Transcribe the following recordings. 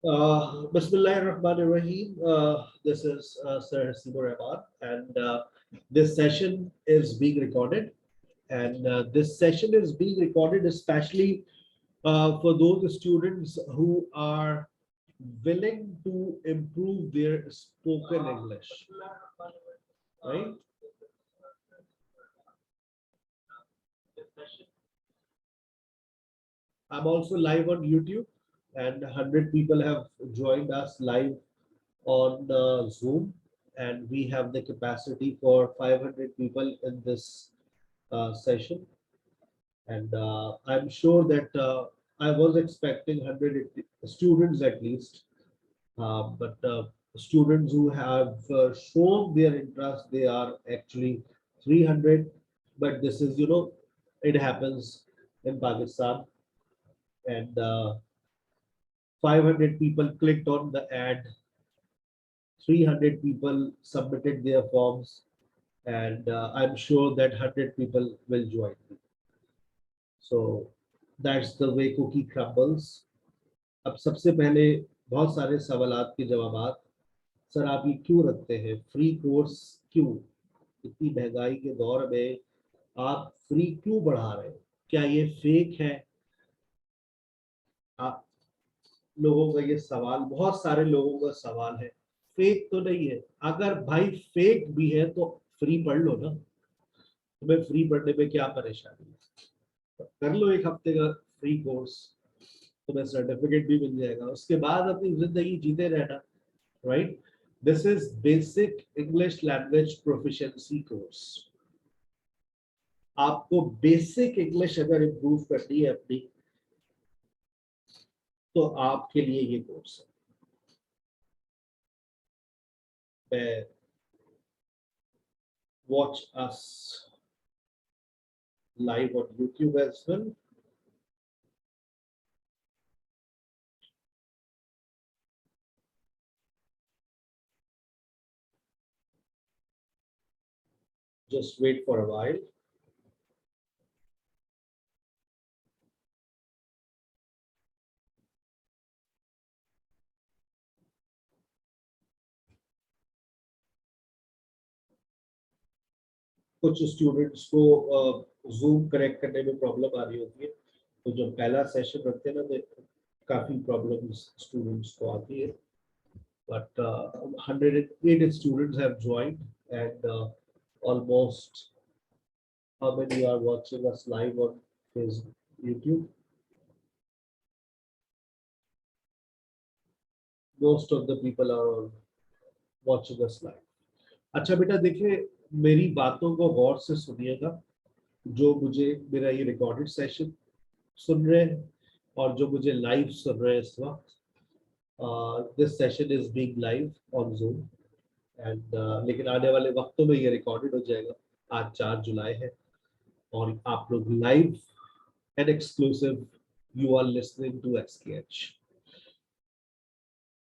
Bismillahirrahmanirrahim. This is Sir Hasibur Rahman, and this session is being recorded. And this session is being recorded especially for those students who are willing to improve their spoken English, right? I'm also live on YouTube, and 100 people have joined us live on Zoom, and we have the capacity for 500 people in this session. And I'm sure that I was expecting 100 students at least, but students who have shown their interest, they are actually 300. But this is, it happens in Pakistan, and 500 people clicked on the ad, 300 people submitted their forms, and I'm sure that 100 people will join me. So that's the way cookie crumbles. अब सबसे पहले बहुत सारे सवालात के जवाबात। Sir आप ये क्यों रखते हैं फ्री कोर्स, क्यों इतनी महंगाई के दौर में आप फ्री क्यों बढ़ा रहे हैं? क्या ये फेक है? आप लोगों का ये सवाल, बहुत सारे लोगों का सवाल है। फेक तो नहीं है। अगर भाई फेक भी है तो फ्री पढ़ लो ना, तुम्हें फ्री पढ़ने में क्या परेशानी है? कर लो एक हफ्ते का फ्री कोर्स, तुम्हें सर्टिफिकेट भी मिल जाएगा, उसके बाद अपनी जिंदगी जीते रहना, right? This is basic English language proficiency course. आपको बेसिक इंग्लिश अगर इंप्रूव करनी है अपनी, तो आपके लिए ये कोर्स है। Watch us live on YouTube as well. Just wait for a while. कुछ स्टूडेंट्स को जूम कनेक्ट करने में प्रॉब्लम आ रही होती है, तो जब पहला सेशन रखते हैं ना, तो काफी प्रॉब्लम्स स्टूडेंट्स को आती है। But 108 students have joined, and almost, how many are watching us live on Facebook, YouTube? Most of the people are watching us live. अच्छा बेटा देखिए, मेरी बातों को गौर से सुनिएगा, जो मुझे मेरा ये रिकॉर्डेड सेशन सुन रहे हैं और जो मुझे लाइव सुन रहे हैं इस वक्त। This session is being live on Zoom, and लेकिन आने वाले वक्तों में ये रिकॉर्डेड हो जाएगा। आज 4 जुलाई है और आप लोग live and exclusive you are listening to SKH।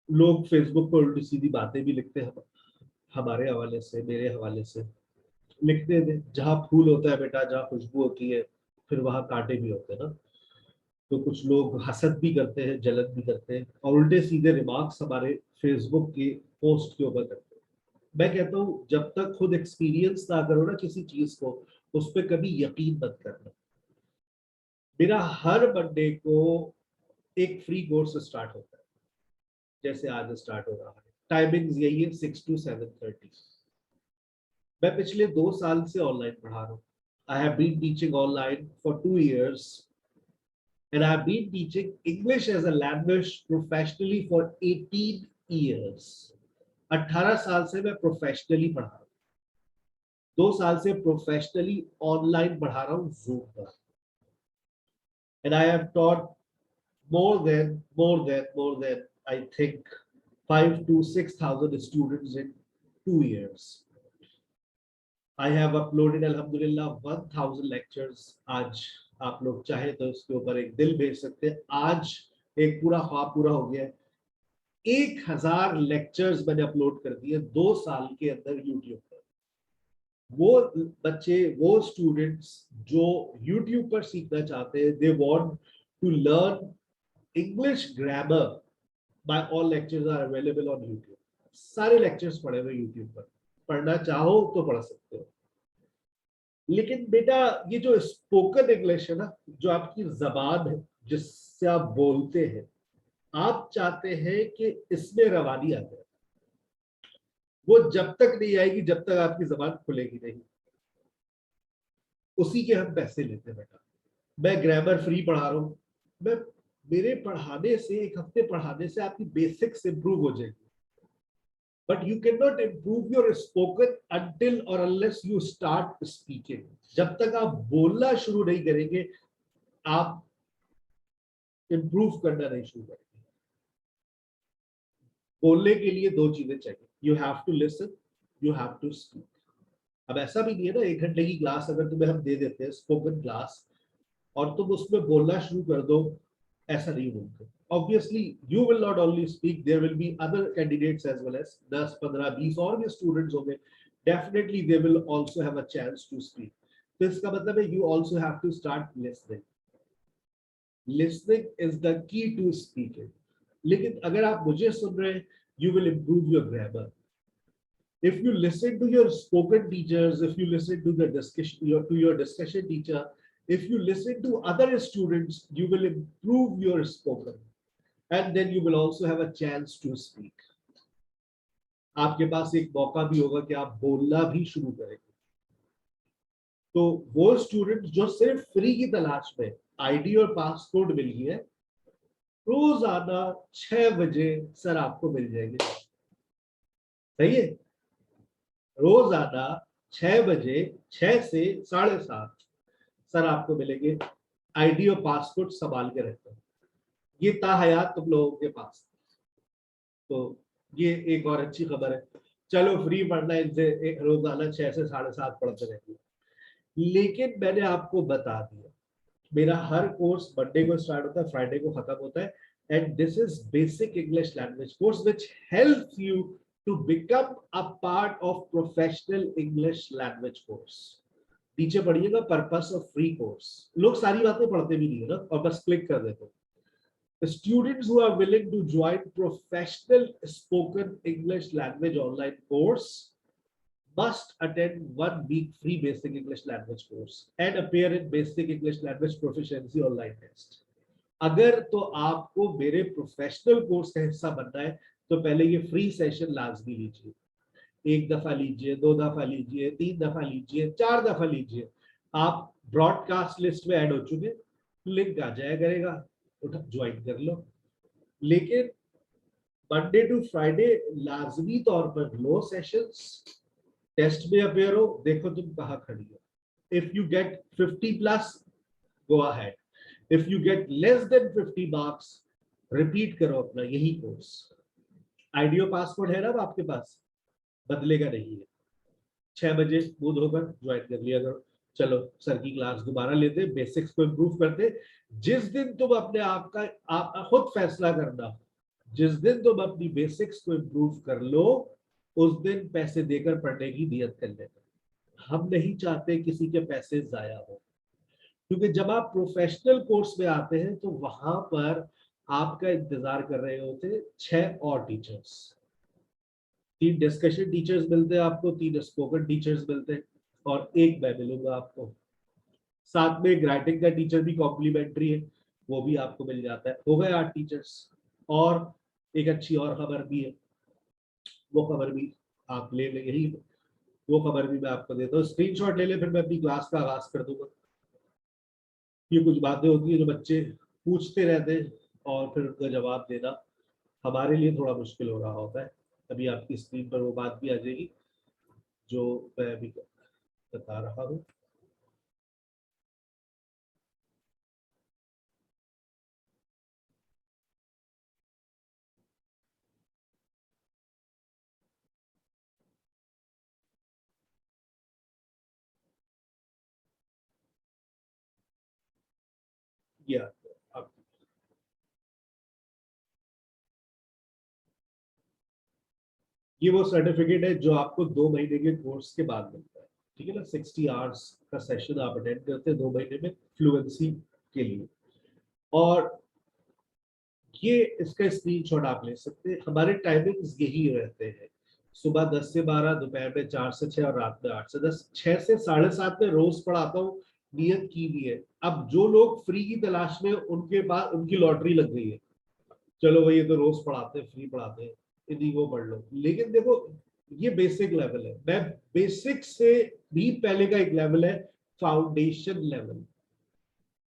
लोग फेसबुक पर उल्टी सीधी बातें भी लिखते हैं हमारे हवाले से, मेरे हवाले से। लिखते दे, जहाँ फूल होता है बेटा, जहाँ खुशबू होती है, फिर वहां कांटे भी होते हैं ना। तो कुछ लोग हसद भी करते हैं, जलन भी करते हैं, और उल्टे सीधे रिमार्क्स हमारे फेसबुक के पोस्ट के ऊपर करते हैं। मैं कहता हूँ जब तक खुद एक्सपीरियंस ना करो ना किसी चीज को, उस पर कभी यकीन मत करना। मेरा हर मंडे को एक फ्री कोर्स स्टार्ट होता है, जैसे आज स्टार्ट हो रहा है। टाइमिंग्स यही है, 6 to 7:30। मैं पिछले 2 साल से ऑनलाइन पढ़ा रहा हूँ। I have been teaching online for 2 years, and I have been teaching English as a language professionally for 18 years. 18 साल से मैं प्रोफेशनली पढ़ा रहा हूँ, 2 साल से प्रोफेशनली ऑनलाइन पढ़ा रहा हूँ Zoom पर, and I have taught more than I think 5 to 6,000 students in 2 years. I have uploaded alhamdulillah 1000 lectures. आज आप लोग चाहे तो उसके ऊपर एक दिल भेज सकते हैं। आज एक पूरा ख्वाब पूरा हो गया है। 1000 लेक्चर्स मैंने अपलोड कर दिए 2 साल के अंदर यूट्यूब पर। वो बच्चे, वो स्टूडेंट्स जो यूट्यूब पर सीखना चाहते हैं, they want to learn English grammar, My all lectures are available on YouTube. सारे lectures पड़े हुए YouTube पर, पढ़ना चाहो तो पढ़ सकते हो। लेकिन बेटा ये जो स्पोकन इंग्लिश है ना, जो आपकी जबान है, जिससे आप बोलते हैं, आप चाहते हैं कि इसमें रवानी आ जाए। वो जब तक नहीं आएगी जब तक आपकी जबान खुलेगी नहीं। उसी के हम पैसे लेते हैं बेटा। मैं ग्रामर फ्री पढ़ा रहा हूँ, मैं मेरे पढ़ाने से, एक हफ्ते पढ़ाने से आपकी बेसिक्स इंप्रूव हो जाएगी। But you can not improve your spoken until और अनलेस यू स्टार्ट स्पीकिंग। जब तक आप बोलना शुरू नहीं करेंगे, आप इम्प्रूव करना नहीं शुरू करेंगे। बोलने के लिए दो चीजें चाहिए, you have to listen, you have to speak. अब ऐसा भी नहीं है ना, 1 घंटे की क्लास अगर तुम्हें हम दे देते हैं स्पोकन क्लास, और तुम उसमें बोलना शुरू कर दो, ऐसा नहीं मुमकिन। Obviously, you will not only speak, there will be other candidates as well as 10, 15, 20 और भी students होंगे, definitely they will also have a chance to speak. तो इसका मतलब है you also have to start listening. Listening is the key to speaking. लेकिन अगर आप मुझे सुन रहे हैं, you will improve your grammar. If you listen to your spoken teachers, if you listen to the discussion, to your discussion teacher, if you listen to other students, you will improve your spoken, and then you will also have a chance to speak. आपके पास एक मौका भी होगा कि आप बोलना भी शुरू करेंगे। तो वो स्टूडेंट जो सिर्फ फ्री की तलाश में, आईडी और पासपोर्ट मिल गई है, रोजाना 6 बजे सर आपको मिल जाएंगे। सही है? रोजाना 6 बजे, 6 से 7:30 सर आपको मिलेंगे, आईडी और पासपोर्ट संभाल के रहते हैं। ये ताहयात तुम लोगों के पास। तो ये एक और अच्छी खबर है। चलो फ्री पढ़ना, इनसे रोजाना 6 से 7:30 पढ़ते रहेंगे। लेकिन मैंने आपको बता दिया, मेरा हर कोर्स मंडे को स्टार्ट होता है, फ्राइडे को खत्म होता है, and this is basic English language course which helps you to become a part of professional English language course. नीचे पढ़िएगा पर्पस ऑफ फ्री कोर्स। लोग सारी बातें पढ़ते भी नहीं है ना, और बस क्लिक कर देते। The students who are willing to join professional spoken English language online course must attend 1 week free basic English language course and appear in basic English language proficiency online test. अगर तो आपको मेरे professional course का हिस्सा बनना है, तो पहले ये फ्री सेशन लाजमी लीजिए। 1 दफा लीजिए, 2 दफा लीजिए, 3 दफा लीजिए, 4 दफा लीजिए। आप ब्रॉडकास्ट लिस्ट में ऐड हो चुके, लिंक आ जाया करेगा, ज्वाइन कर लो। लेकिन मंडे टू फ्राइडे लाजमी तौर पर लो सेशंस, टेस्ट में अपेयर हो, देखो तुम कहां खड़ी हो। If you get 50 plus, go ahead. If you get less than 50 marks, repeat करो अपना यही कोर्स। आईडियो पासवर्ड है ना आपके पास, बदलेगा नहीं है। 6 बजे मुंह धोकर ज्वाइन कर लिया करो। चलो सर की क्लास दोबारा लेते, बेसिक्स को इम्प्रूव करते। जिस दिन तुम अपने आप का, आप खुद फैसला करना, जिस दिन तुम अपनी बेसिक्स को इम्प्रूव कर लो, उस दिन पैसे देकर पढ़ने की नियत कर लेना। हम नहीं चाहते किसी के पैसे जाया हो, क्योंकि जब आप प्रोफेशनल कोर्स में आते हैं तो वहां पर आपका इंतजार कर रहे होते 6 और टीचर्स। 3 डिस्कशन टीचर्स मिलते हैं आपको, 3 स्पोकन टीचर्स मिलते हैं, और 1 मैं मिलूंगा आपको। साथ में राइटिंग का टीचर भी कॉम्प्लीमेंट्री है, वो भी आपको मिल जाता है। हो गए 8 टीचर्स। और एक अच्छी और खबर भी है, वो खबर भी आप ले लें, यही वो खबर भी मैं आपको देता हूँ। स्क्रीनशॉट ले ले, फिर मैं अपनी क्लास का आगाज कर दूंगा। ये कुछ बातें होती है जो बच्चे पूछते रहते हैं, और फिर उनका जवाब देना हमारे लिए थोड़ा मुश्किल हो रहा होता है। अभी आपकी स्क्रीन पर वो बात भी आ जाएगी जो मैं अभी बता रहा हूँ। या ये वो सर्टिफिकेट है जो आपको 2 महीने के कोर्स के बाद मिलता है। ठीक है ना, 60 आवर्स का सेशन आप अटेंड करते हैं 2 महीने में फ्लुएंसी के लिए। और ये इसका स्क्रीनशॉट आप ले सकते हैं। हमारे टाइमिंग्स यही रहते हैं, सुबह 10 से 12, दोपहर में 4 से 6 और रात में 8 से 10। 6 से 7:30 में रोज पढ़ाता हूँ, नियत की भी है। अब जो लोग फ्री की तलाश में, उनके पास उनकी लॉटरी लग गई है, चलो भाई ये तो रोज पढ़ाते हैं, फ्री पढ़ाते हैं, इन्हीं को पढ़ लो। लेकिन देखो ये बेसिक लेवल है, मैं बेसिक से भी पहले का एक लेवल है foundation level.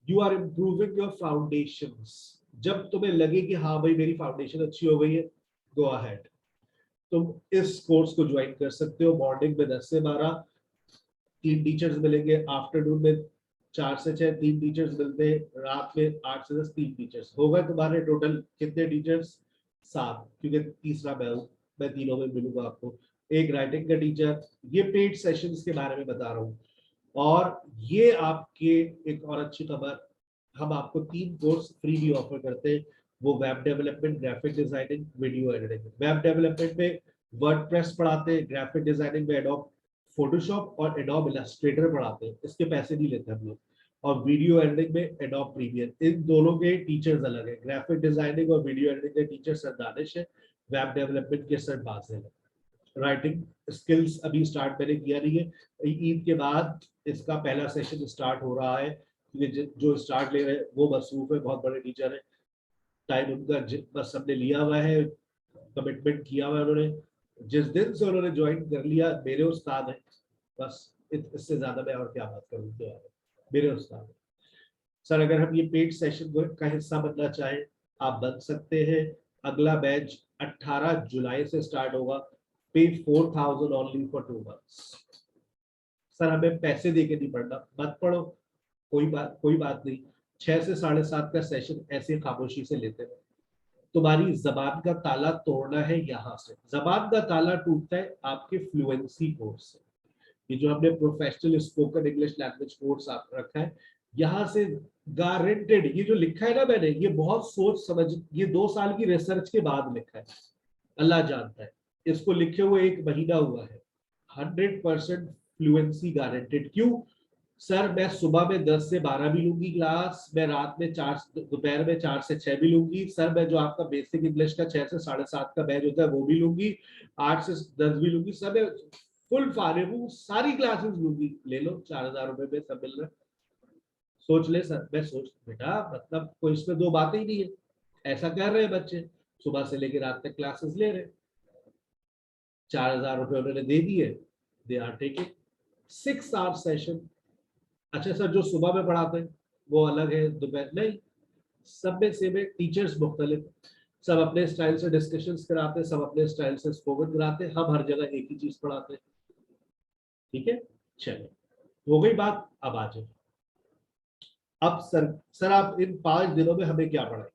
You are improving your foundations. जब तुम्हें लगे कि हाँ भाई मेरी फाउंडेशन अच्छी हो गई है, गो अहेड, तुम इस कोर्स को ज्वाइन कर सकते हो। मॉर्निंग में 10 से 12 3 टीचर्स मिलेंगे, आफ्टरनून में 4 से 6 3 टीचर्स मिलते हैं, रात में 8 से 10 3 टीचर्स। होगा तुम्हारे टोटल कितने टीचर्स? 7, क्योंकि तीसरा मैं हूँ, मैं तीनों में मिलूंगा आपको। एक राइटिंग का टीचर। ये पेड सेशंस के बारे में बता रहा हूँ। और ये आपके एक और अच्छी खबर, हम आपको 3 कोर्स फ्री भी ऑफर करते हैं। वो web development, graphic designing, video editing. Web development में वर्डप्रेस पढ़ाते हैं, ग्राफिक डिजाइनिंग में एडोब फोटोशॉप और एडोब इलस्ट्रेटर पढ़ाते हैं, इसके पैसे नहीं लेते हम लोग। और वीडियो एडिटिंग में एडोब प्रीमियर। इन दोनों के टीचर्स अलग है। ग्राफिक डिजाइनिंग और वीडियो एडिटिंग के टीचर सर दानिश है, वेब डेवलपमेंट के सर बासिल है। राइटिंग स्किल्स अभी स्टार्ट मैंने किया नहीं है, ईद के बाद इसका पहला सेशन स्टार्ट हो रहा है, क्योंकि जो स्टार्ट ले रहे हैं वो मसरूफ है, बहुत बड़े टीचर है, टाइम उनका बस सबने लिया हुआ है, कमिटमेंट किया हुआ है उन्होंने। जिस दिन से उन्होंने ज्वाइन कर लिया, मेरे उस्ताद है, बस इससे ज्यादा मैं और क्या बात करूँ उनके बारे में, मेरे उस्ताद है। सर अगर हम ये पेड सेशन का हिस्सा बनना चाहें, आप बन सकते हैं। अगला बैच 18 जुलाई से स्टार्ट होगा। पे 4000 ओनली फॉर 2 मंथ्स। सर हमें पैसे देके नहीं पढ़ना, मत पढ़ो, कोई बात नहीं। 6 से 7:30 का सेशन ऐसे खामोशी से लेते हैं। तुम्हारी जबान का ताला तोड़ना है, यहाँ से जबान का ताला टूटता है आपके फ्लुएंसी कोर्स से। ये जो हमने professional spoken English language course आप रखा है, यहाँ से गारंटेड, ये जो लिखा है ना मैंने, ये बहुत सोच समझ, ये 2 साल की रिसर्च के बाद लिखा है, अल्लाह जानता है। इसको लिखे हुए 1 महीना हुआ है। 100% फ्लुएंसी गारंटेड। क्यों? सर मैं सुबह में 10 से 12 भी लूंगी क्लास, मैं रात में 4, दोपहर में 4 से 6 भी लूंगी। सर मैं जो आपका बेसिक इंग्लिश का 6 से 7:30 का बैच होता है वो भी लूंगी, 8 से 10 भी लूंगी। सर मैं फुल फारिग हूँ, सारी क्लासेस लूंगी। ले लो, 4000 रुपए में सब मिल रहा है। सोच ले सर, मैं सोच बेटा, मतलब कोई इसमें 2 बातें ही नहीं है। ऐसा कर रहे हैं बच्चे, सुबह से लेकर रात तक क्लासेस ले रहे हैं, 4000 रुपए उन्होंने दे दिए, they are taking 6 hour session. अच्छा सर जो सुबह में पढ़ाते हैं वो अलग है, दोपहर नहीं, सब में सेम है। टीचर्स मुख्तलिफ, सब अपने स्टाइल से डिस्कशंस कराते हैं, सब अपने स्टाइल से स्पोकन कराते हैं, हम हर जगह एक ही चीज पढ़ाते हैं। ठीक है, चलो हो गई बात। अब आ जाए, अब सर आप इन 5 दिनों में हमें क्या पढ़ाए?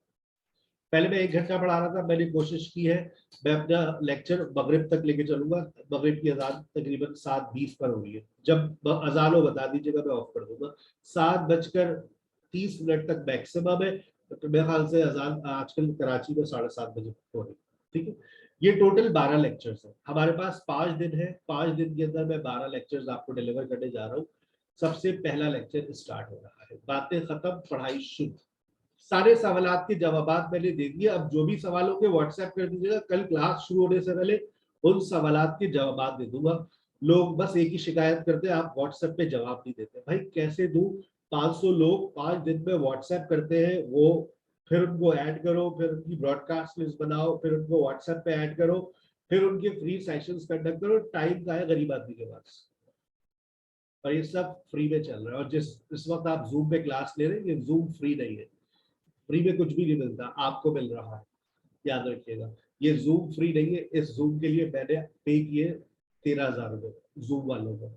पहले मैं 1 घंटा पढ़ा रहा था, मैंने कोशिश की है मैं अपना लेक्चर मगरिब तक लेके चलूंगा। मगरिब की अजान तकरीबन 7:20 पर हो रही है, जब अजान हो बता दीजिएगा, मैं ऑफ कर दूंगा। 7:30 तक मैक्सिमम है, तो मेरे ख्याल से अजान आजकल कराची में 7:30 बजे हो रही है। ठीक है, ये टोटल 12 लेक्चर्स है हमारे पास। 5 दिन है, 5 दिन के अंदर मैं 12 लेक्चर्स आपको डिलीवर करने जा रहा हूँ। सबसे पहला लेक्चर स्टार्ट हो रहा है, बातें खत्म, पढ़ाई शुरू। सारे सवालात के जवाबात मैंने दे दिए। अब जो भी सवाल होंगे व्हाट्सएप कर दीजिएगा, कल क्लास शुरू होने से पहले उन सवालात के जवाब दे दूंगा। लोग बस एक ही शिकायत करते हैं, आप व्हाट्सएप पे जवाब नहीं देते। भाई कैसे दूं? 500 लोग 5 दिन में व्हाट्सएप करते हैं, वो फिर उनको ऐड करो, फिर उनकी ब्रॉडकास्ट लिस्ट बनाओ, फिर उनको व्हाट्सएप पे ऐड करो, फिर उनके फ्री सेशंस कंडक्ट करो। टाइम का है गरीब आदमी के पास, और ये सब फ्री में चल रहा है। और इस वक्त आप जूम पे क्लास ले रहे हैं, ये जूम फ्री नहीं है, फ्री में कुछ भी नहीं मिलता, आपको मिल रहा है, याद रखिएगा। ये जूम फ्री नहीं है, इस जूम के लिए मैंने पे किए 13,000 रुपए जूम वालों को।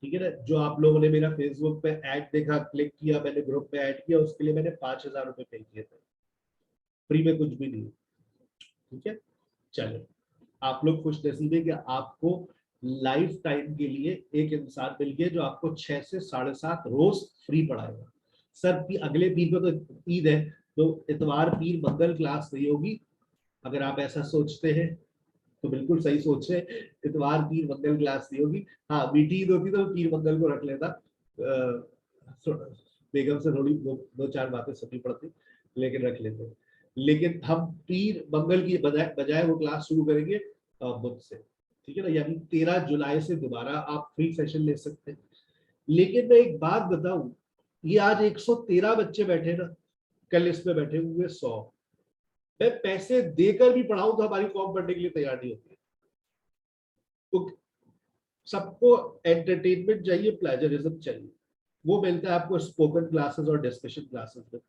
ठीक है ना, जो आप लोगों ने मेरा फेसबुक पे ऐड देखा, क्लिक किया, मैंने ग्रुप में ऐड किया, उसके लिए मैंने 5,000 रुपए पे किए थे। फ्री में कुछ भी नहीं। ठीक है, चलो आप लोग खुश नसीब है कि आपको लाइफ टाइम के लिए एक इंसान मिल गया जो आपको 6 से 7:30 रोज फ्री पढ़ाएगा। सर अगले पीर पे तो ईद है, तो इतवार पीर मंगल क्लास नहीं होगी। अगर आप ऐसा सोचते हैं तो बिल्कुल सही सोच रहे हैं, इतवार पीर मंगल क्लास नहीं होगी। हाँ मीठी ईद होती तो पीर मंगल को रख लेता, बेगम से थोड़ी 2-4 बातें सुननी पड़ती, लेकिन रख लेते। लेकिन हम पीर मंगल की बजाय बजाय वो क्लास शुरू करेंगे मुझसे, ठीक है ना। यानी 13 जुलाई से दोबारा आप फ्री सेशन ले सकते हैं। लेकिन मैं एक बात बताऊं, ये आज 113 बच्चे बैठे ना, कल इसमें बैठे हुए 100। मैं पैसे देकर भी पढ़ाऊं तो हमारी फॉर्म भरने के लिए तैयार नहीं होती है। तो सबको एंटरटेनमेंट चाहिए, प्लेजरिज्म चाहिए, वो मिलता है आपको स्पोकन क्लासेस और डिस्कशन क्लासेस में।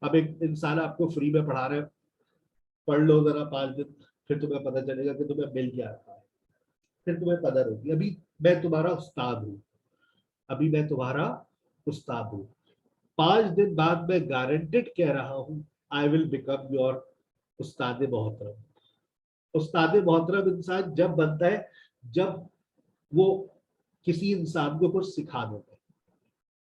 अब एक इंसान आपको फ्री में पढ़ा रहे हैं, पढ़ लो जरा 5 दिन, फिर तुम्हें पता चलेगा कि तुम्हें मिल क्या रहा है, फिर तुम्हें कदर होगी। अभी मैं तुम्हारा उस्ताद हूँ, अभी मैं तुम्हारा उस्ताद हूँ। 5 दिन बाद मैं गारंटेड कह रहा हूँ, आई विल बिकम योर उस्ताद मोहतरम। उस्ताद मोहतरम इंसान जब बनता है जब वो किसी इंसान को कुछ सिखा देता है,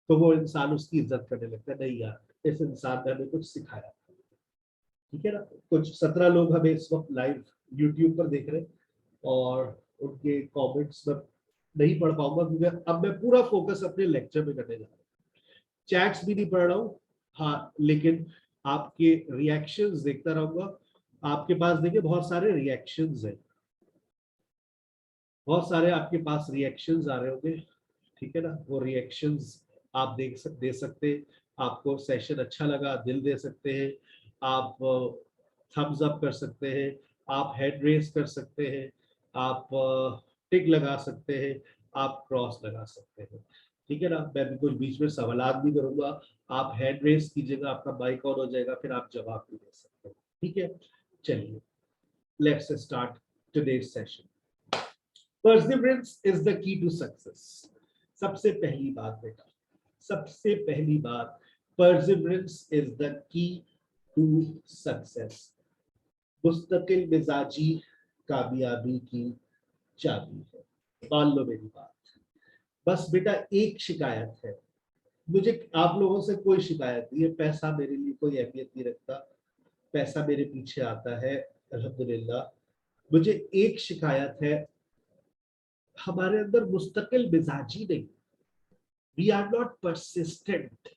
तो वो इंसान उसकी इज्जत करने लगता है, नहीं यार इस इंसान ने हमें कुछ सिखाया, ठीक है ना। कुछ 17 लोग हमें इस वक्त लाइव यूट्यूब पर देख रहे हैं, और उनके कमेंट्स में नहीं पढ़ पाऊंगा क्योंकि अब मैं पूरा फोकस अपने लेक्चर में करने जा रहा हूँ। चैट्स भी नहीं पढ़ रहा हूँ, हाँ, लेकिन आपके रिएक्शंस देखता रहूंगा। आपके पास देखिए बहुत सारे रिएक्शंस हैं, बहुत सारे आपके पास रिएक्शंस आ रहे होंगे, ठीक है ना। वो रिएक्शंस आप दे सकते हैं। आपको सेशन अच्छा लगा दिल दे सकते हैं, आप थम्स अप कर सकते हैं, आप हेड रेस कर सकते हैं, आप टिक लगा सकते हैं, आप क्रॉस लगा सकते हैं, ठीक है ना। मैं बिल्कुल बीच में सवालात भी करूंगा, आप हेड रेस कीजिएगा, आपका माइक ऑन हो जाएगा, फिर आप जवाब भी दे सकते हैं, ठीक है। चलिए, let's start today's session. Perseverance is the key to success. सबसे पहली बात बेटा, सबसे पहली बात, perseverance is the key to success. मुस्तकिल मिजाजी कामयाबी की चाबी है। मान लो मेरी बात। बस बेटा एक शिकायत है, मुझे आप लोगों से कोई शिकायत नहीं है, पैसा मेरे लिए कोई अहमियत नहीं रखता, पैसा मेरे पीछे आता है अल्हम्दुलिल्लाह। मुझे एक शिकायत है, हमारे अंदर मुस्तकिल मिजाजी नहीं, वी आर नॉट परसिस्टेंट।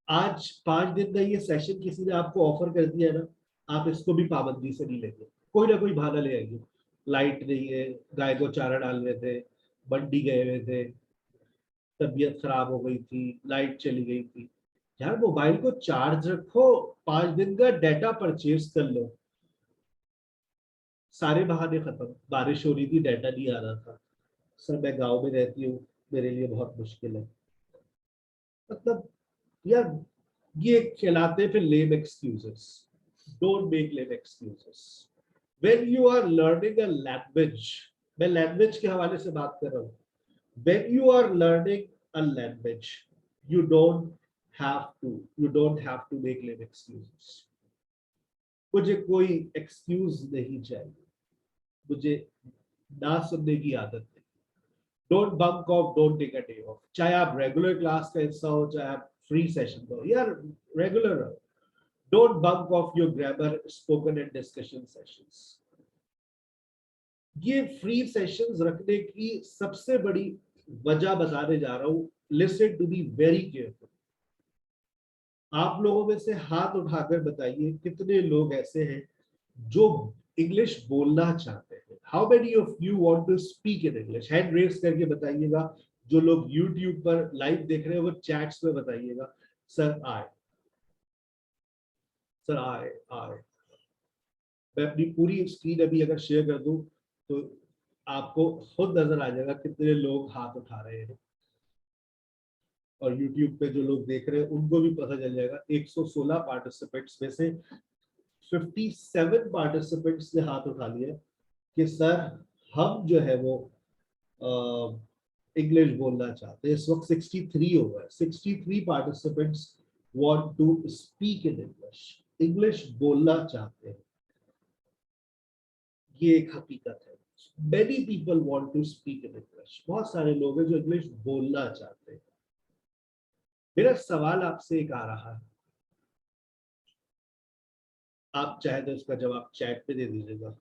आज 5 दिन का ये सेशन किसी ने आपको ऑफर कर दिया है ना, आप इसको भी पाबंदी से नहीं लेंगे, कोई ना कोई बहाना ले आएंगे। लाइट नहीं है, गाय को चारा डाल रहे थे, मंडी गए हुए थे, तबीयत खराब हो गई थी, लाइट चली गई थी। यार मोबाइल को चार्ज रखो, 5 दिन का डाटा परचेज कर लो। सारे बहाने खत्म, बारिश हो रही थी डाटा नहीं आ रहा था, सर मैं गांव में रहती हूँ, मेरे लिए बहुत मुश्किल है। मतलब यार, ये कहलाते फिर lame excuses. Don't make lame excuses when you are learning a language. मैं लैंग्वेज के हवाले से बात कर रहा हूँ। when you are learning a language, you don't have to make lame excuses. मुझे कोई एक्सक्यूज नहीं चाहिए, मुझे ना सुनने की आदत नहीं। Don't bunk off, don't take a day off. चाहे आप रेगुलर क्लास का हिस्सा हो, चाहे आप फ्री सेशन का हो, यार रेगुलर रहो। Don't bunk off your grammar, spoken and discussion sessions. ये फ्री सेशंस रखने की सबसे बड़ी वजह बताने जा रहा हूं। Listen to be very careful. आप लोगों में से हाथ उठाकर बताइए कितने लोग ऐसे हैं जो इंग्लिश बोलना चाहते हैं। How many of you want to speak in English? Hand raise करके बताइएगा। जो लोग यूट्यूब पर लाइव देख रहे हैं वो चैट्स में बताइएगा, सर आए, सर आए आए। मैं अपनी पूरी स्क्रीन अभी अगर शेयर कर दूं तो आपको खुद नजर आ जाएगा कितने लोग हाथ उठा रहे हैं, और YouTube पे जो लोग देख रहे हैं उनको भी पता चल जाएगा। 116 पार्टिसिपेंट्स में से 57 पार्टिसिपेंट्स ने हाथ उठा लिया कि सर हम जो है वो इंग्लिश बोलना चाहते हैं। इस वक्त 63 हो गए, 63 participants want to speak in English, English बोलना चाहते हैं। ये एक हकीकत है। Many people want to speak in English. बहुत सारे लोग हैं जो इंग्लिश बोलना चाहते हैं। मेरा सवाल आपसे एक आ रहा है, आप चाहे तो इसका जवाब चैट पे दे दीजिएगा।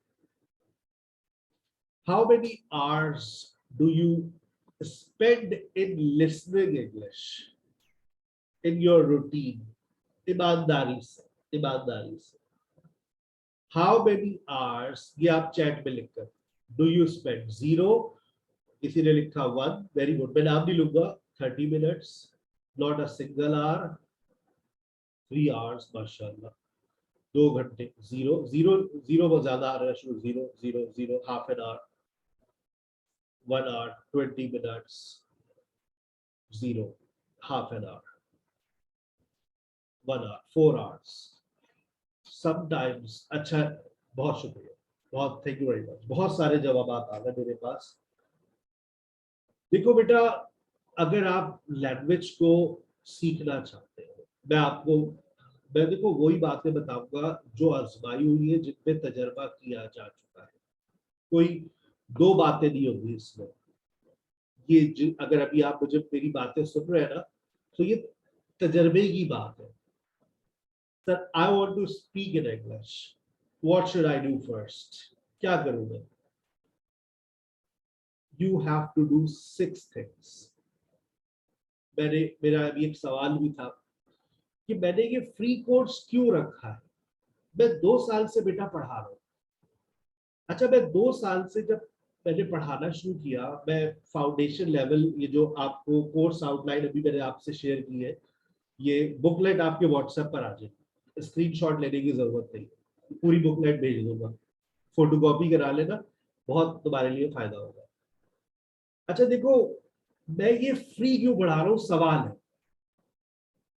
How many hours do you spend in listening English in your routine? ईमानदारी से, ईमानदारी से। हाउ मेनी आवर्स, ये आप चैट में लिखकर, डू यू स्पेंड, 0, किसी ने लिखा 1, वेरी गुड, मैं नाम नहीं लूंगा, 30 minutes, not a single hour, 3 hours, माशाल्लाह, 2 घंटे, 0 0 0 बहुत ज्यादा आ रहा है, शुरू 0 0 0, half an hour, 1 hour, 20 minutes, 0, half an hour, 1 hour, 4 hours, sometimes. अच्छा, बहुत शुक्रिया, बहुत थैंक यू वेरी मच, बहुत सारे जवाब आ गए मेरे पास। देखो बेटा, अगर आप लैंग्वेज को सीखना चाहते हो, मैं देखो वही बातें बताऊंगा जो आजमाई हुई है, जिनपे तजर्बा किया जा चुका है। कोई दो बातें नहीं होंगी इसमें। अगर अभी आप मुझे मेरी बातें सुन रहे हैं ना, तो ये तजर्बे की बात है। Sir, I want to speak in English, what should I do first, क्या करूं मैं? You have to do 6 things. मेरा अभी एक सवाल भी था कि मैंने ये फ्री कोर्स क्यों रखा है। मैं 2 साल से बेटा पढ़ा रहा हूँ। अच्छा, मैं 2 साल से जब मैंने पढ़ाना शुरू किया, मैं फाउंडेशन लेवल, ये जो आपको कोर्स आउटलाइन अभी मैंने आपसे शेयर की है, ये बुकलेट आपके व्हाट्सएप पर आ जाएगी, स्क्रीनशॉट लेने की जरूरत नहीं, पूरी बुकलेट भेज दूंगा, फोटोकॉपी करा लेना, बहुत तुम्हारे लिए फायदा होगा। अच्छा देखो, मैं ये फ्री क्यों पढ़ा रहा हूँ, सवाल है।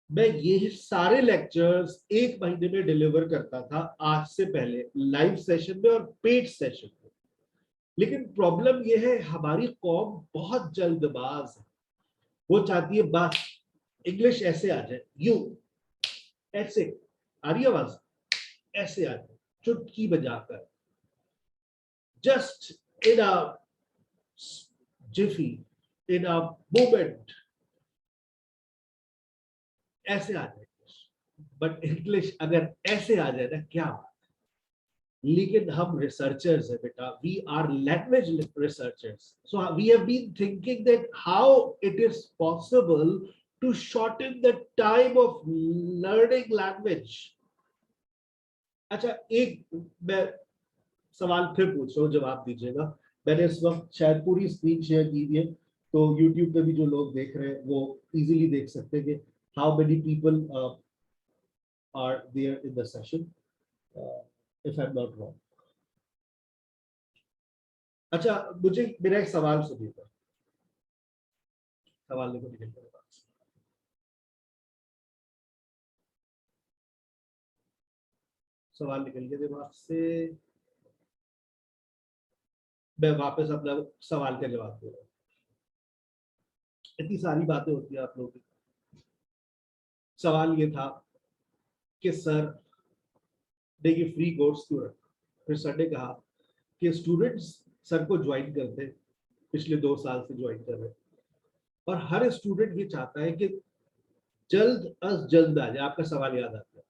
मैं ये सारे लेक्चर्स 1 महीने में डिलीवर करता था आज से पहले, लाइव सेशन में और पेड सेशन में। लेकिन प्रॉब्लम ये है, हमारी कौम बहुत जल्दबाज है। वो चाहती है बस इंग्लिश ऐसे आ जाए, यू ऐसे, आ रही आवाज, ऐसे आ जाए चुटकी बजाकर, just in a Zifi, in a moment, ऐसे आ जाए। बट इंग्लिश अगर ऐसे आ जाए ना, क्या बात। लेकिन हम रिसर्चर्स है बेटा, we are language researchers, so we have been thinking that how it is possible to shorten the time of learning language. अच्छा, एक मैं सवाल फिर पूछ रहा हूँ, जवाब दीजिएगा। मैंने इस वक्त शायद पूरी स्क्रीन शेयर की है, तो यूट्यूब पे भी जो लोग देख रहे हैं वो इजीली देख सकते हैं कि how many people are there in the session, if I am not wrong. अच्छा, मुझे मेरा एक सवाल सुनिएगा, सवाल देखो निकल मेरे पास। सवाल निकल गया दिमाग से, मैं वापस अपना सवाल का जवाब दे रहा हूँ। इतनी सारी बातें होती है आप लोगों की। सवाल ये था कि सर ने ये फ्री कोर्स क्यों रखा। फिर सर ने कहा कि स्टूडेंट्स सर को ज्वाइन करते हैं, पिछले 2 साल से ज्वाइन कर रहे हैं, और हर स्टूडेंट ये चाहता है कि जल्द अज जल्द आ जाए। आपका सवाल याद आता है।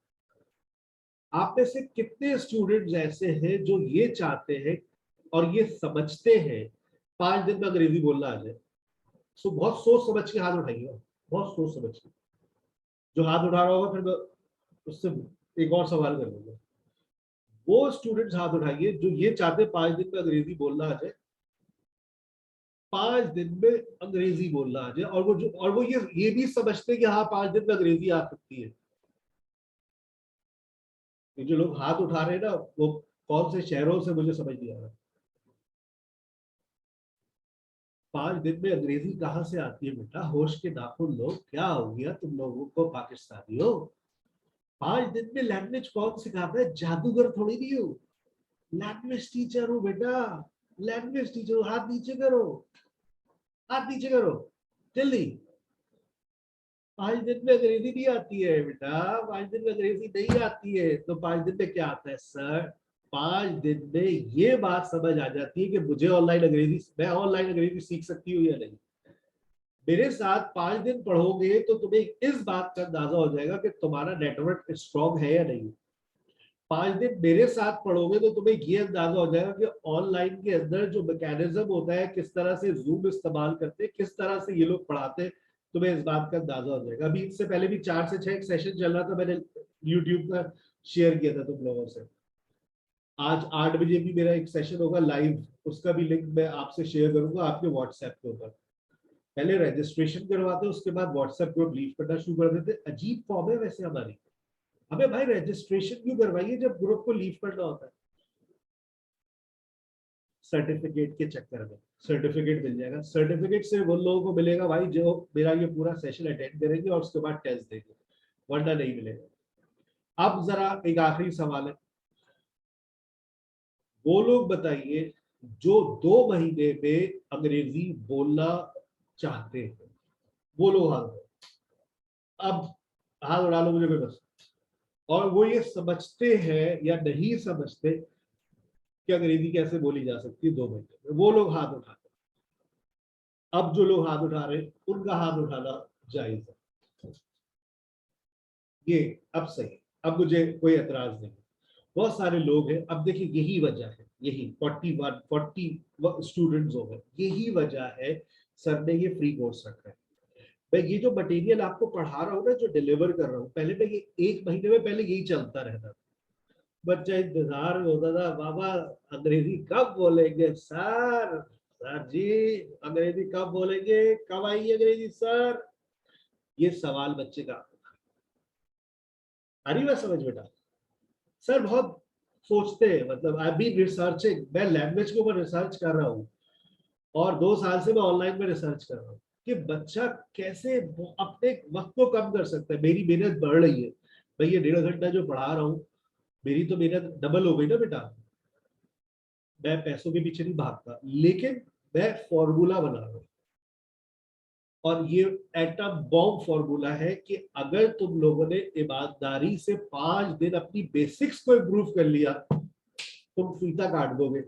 आप में से कितने स्टूडेंट्स ऐसे हैं जो ये चाहते हैं और ये समझते हैं 5 दिन में अंग्रेजी बोलना आ जाए? सो बहुत सोच समझ के हाथ उठाइए, बहुत सोच समझ के। जो हाथ उठा रहा होगा फिर मैं उससे एक और सवाल कर लूंगा। वो स्टूडेंट्स हाथ उठाइए जो ये चाहते 5 दिन में अंग्रेजी बोलना आ जाए, 5 दिन में अंग्रेजी बोलना आ जाए, और वो ये भी समझते हैं कि हाँ 5 दिन में अंग्रेजी आ सकती है। ये जो लोग हाथ उठा रहे हैं ना, वो कौन से शहरों से मुझे समझ नहीं आ रहा। 5 दिन में अंग्रेजी कहाँ से आती है बेटा, होश के नाखून लो, क्या हो गया तुम लोगों को पाकिस्तानी हो। 5 दिन में लैंग्वेज कौन सिखाता है, जादूगर थोड़ी नहीं हो, लैंग्वेज टीचर हो बेटा, लैंग्वेज टीचर हो। हाथ नीचे करो, हाथ नीचे करो जल्दी। 5 दिन में अंग्रेजी नहीं आती है बेटा, 5 दिन में अंग्रेजी नहीं आती है, तो 5 दिन में क्या आता है सर? 5 दिन में ये बात समझ आ जाती है कि मुझे मैं ऑनलाइन अंग्रेजी सीख सकती हूँ या नहीं। मेरे साथ 5 दिन पढ़ोगे तो तुम्हें इस बात का अंदाजा हो जाएगा कि तुम्हारा नेटवर्क स्ट्रांग है या नहीं। 5 दिन मेरे साथ पढ़ोगे तो तुम्हें ये अंदाजा हो जाएगा कि ऑनलाइन के अंदर जो मैकेनिज्म होता है, किस तरह से जूम इस्तेमाल करते हैं, किस तरह से ये लोग पढ़ाते हैं, तुम्हें इस बात का अंदाजा हो जाएगा। अभी इससे पहले भी 4 से 6 एक सेशन चल रहा था, मैंने यूट्यूब पर शेयर किया था तुम लोगों से। आज 8 बजे भी मेरा एक सेशन होगा लाइव, उसका भी लिंक मैं आपसे शेयर करूंगा आपके व्हाट्सएप के ऊपर। पहले रजिस्ट्रेशन करवाते, उसके बाद व्हाट्सएप ग्रुप लीव करना शुरू कर देते। अजीब फॉर्म है वैसे हमारी। अबे भाई रजिस्ट्रेशन क्यों करवाइए जब ग्रुप को लीव करना होता है? सर्टिफिकेट के चक्कर में सर्टिफिकेट मिल जाएगा, सर्टिफिकेट से वो लोगों को मिलेगा भाई जो मेरा ये पूरा सेशन अटेंड करेंगे और उसके बाद टेस्ट देंगे, वरना नहीं मिलेगा। अब जरा एक आखिरी सवाल है, वो लोग बताइए जो 2 महीने में अंग्रेजी बोलना चाहते हैं, वो लोग हाथ उठाओ। अब हाथ उड़ा लो मुझे कोई बस। और वो ये समझते हैं या नहीं समझते कि अंग्रेजी कैसे बोली जा सकती है 2 महीने में, वो लोग हाथ उठाते। अब जो लोग हाथ उठा रहे हैं उनका हाथ उठाना जायज है। ये अब सही, अब मुझे कोई एतराज नहीं। बहुत सारे लोग हैं। अब देखिए यही वजह है, यही 40 स्टूडेंट्स हो गए, यही वजह है सर ने ये फ्री कोर्स रखा है। मैं ये जो मटेरियल आपको पढ़ा रहा हूँ ना, जो डिलीवर कर रहा हूँ, पहले मैं ये 1 महीने में पहले यही चलता रहता था। बच्चा इंतजार में होता था, बाबा अंग्रेजी कब बोलेंगे सर, सर जी अंग्रेजी कब बोलेंगे, कब आएगी अंग्रेजी सर। ये सवाल बच्चे का। आ रही बात समझ बेटा? सर बहुत सोचते हैं, मतलब आई बी रिसर्चिंग, मैं लैंग्वेज के ऊपर रिसर्च कर रहा हूँ और 2 साल से मैं ऑनलाइन में रिसर्च कर रहा हूँ कि बच्चा कैसे अपने वक्त को कम कर सकता है। मेरी मेहनत बढ़ रही है भाई, ये 1.5 घंटा जो पढ़ा रहा हूँ, मेरी तो मेहनत डबल हो गई ना बेटा। मैं पैसों के पीछे नहीं भागता, लेकिन मैं फॉर्मूला बना रहा हूँ, और ये एटम बॉम्ब फॉर्मूला है कि अगर तुम लोगों ने ईमानदारी से 5 दिन अपनी बेसिक्स को इम्प्रूव कर लिया, तुम फीता काट दोगे।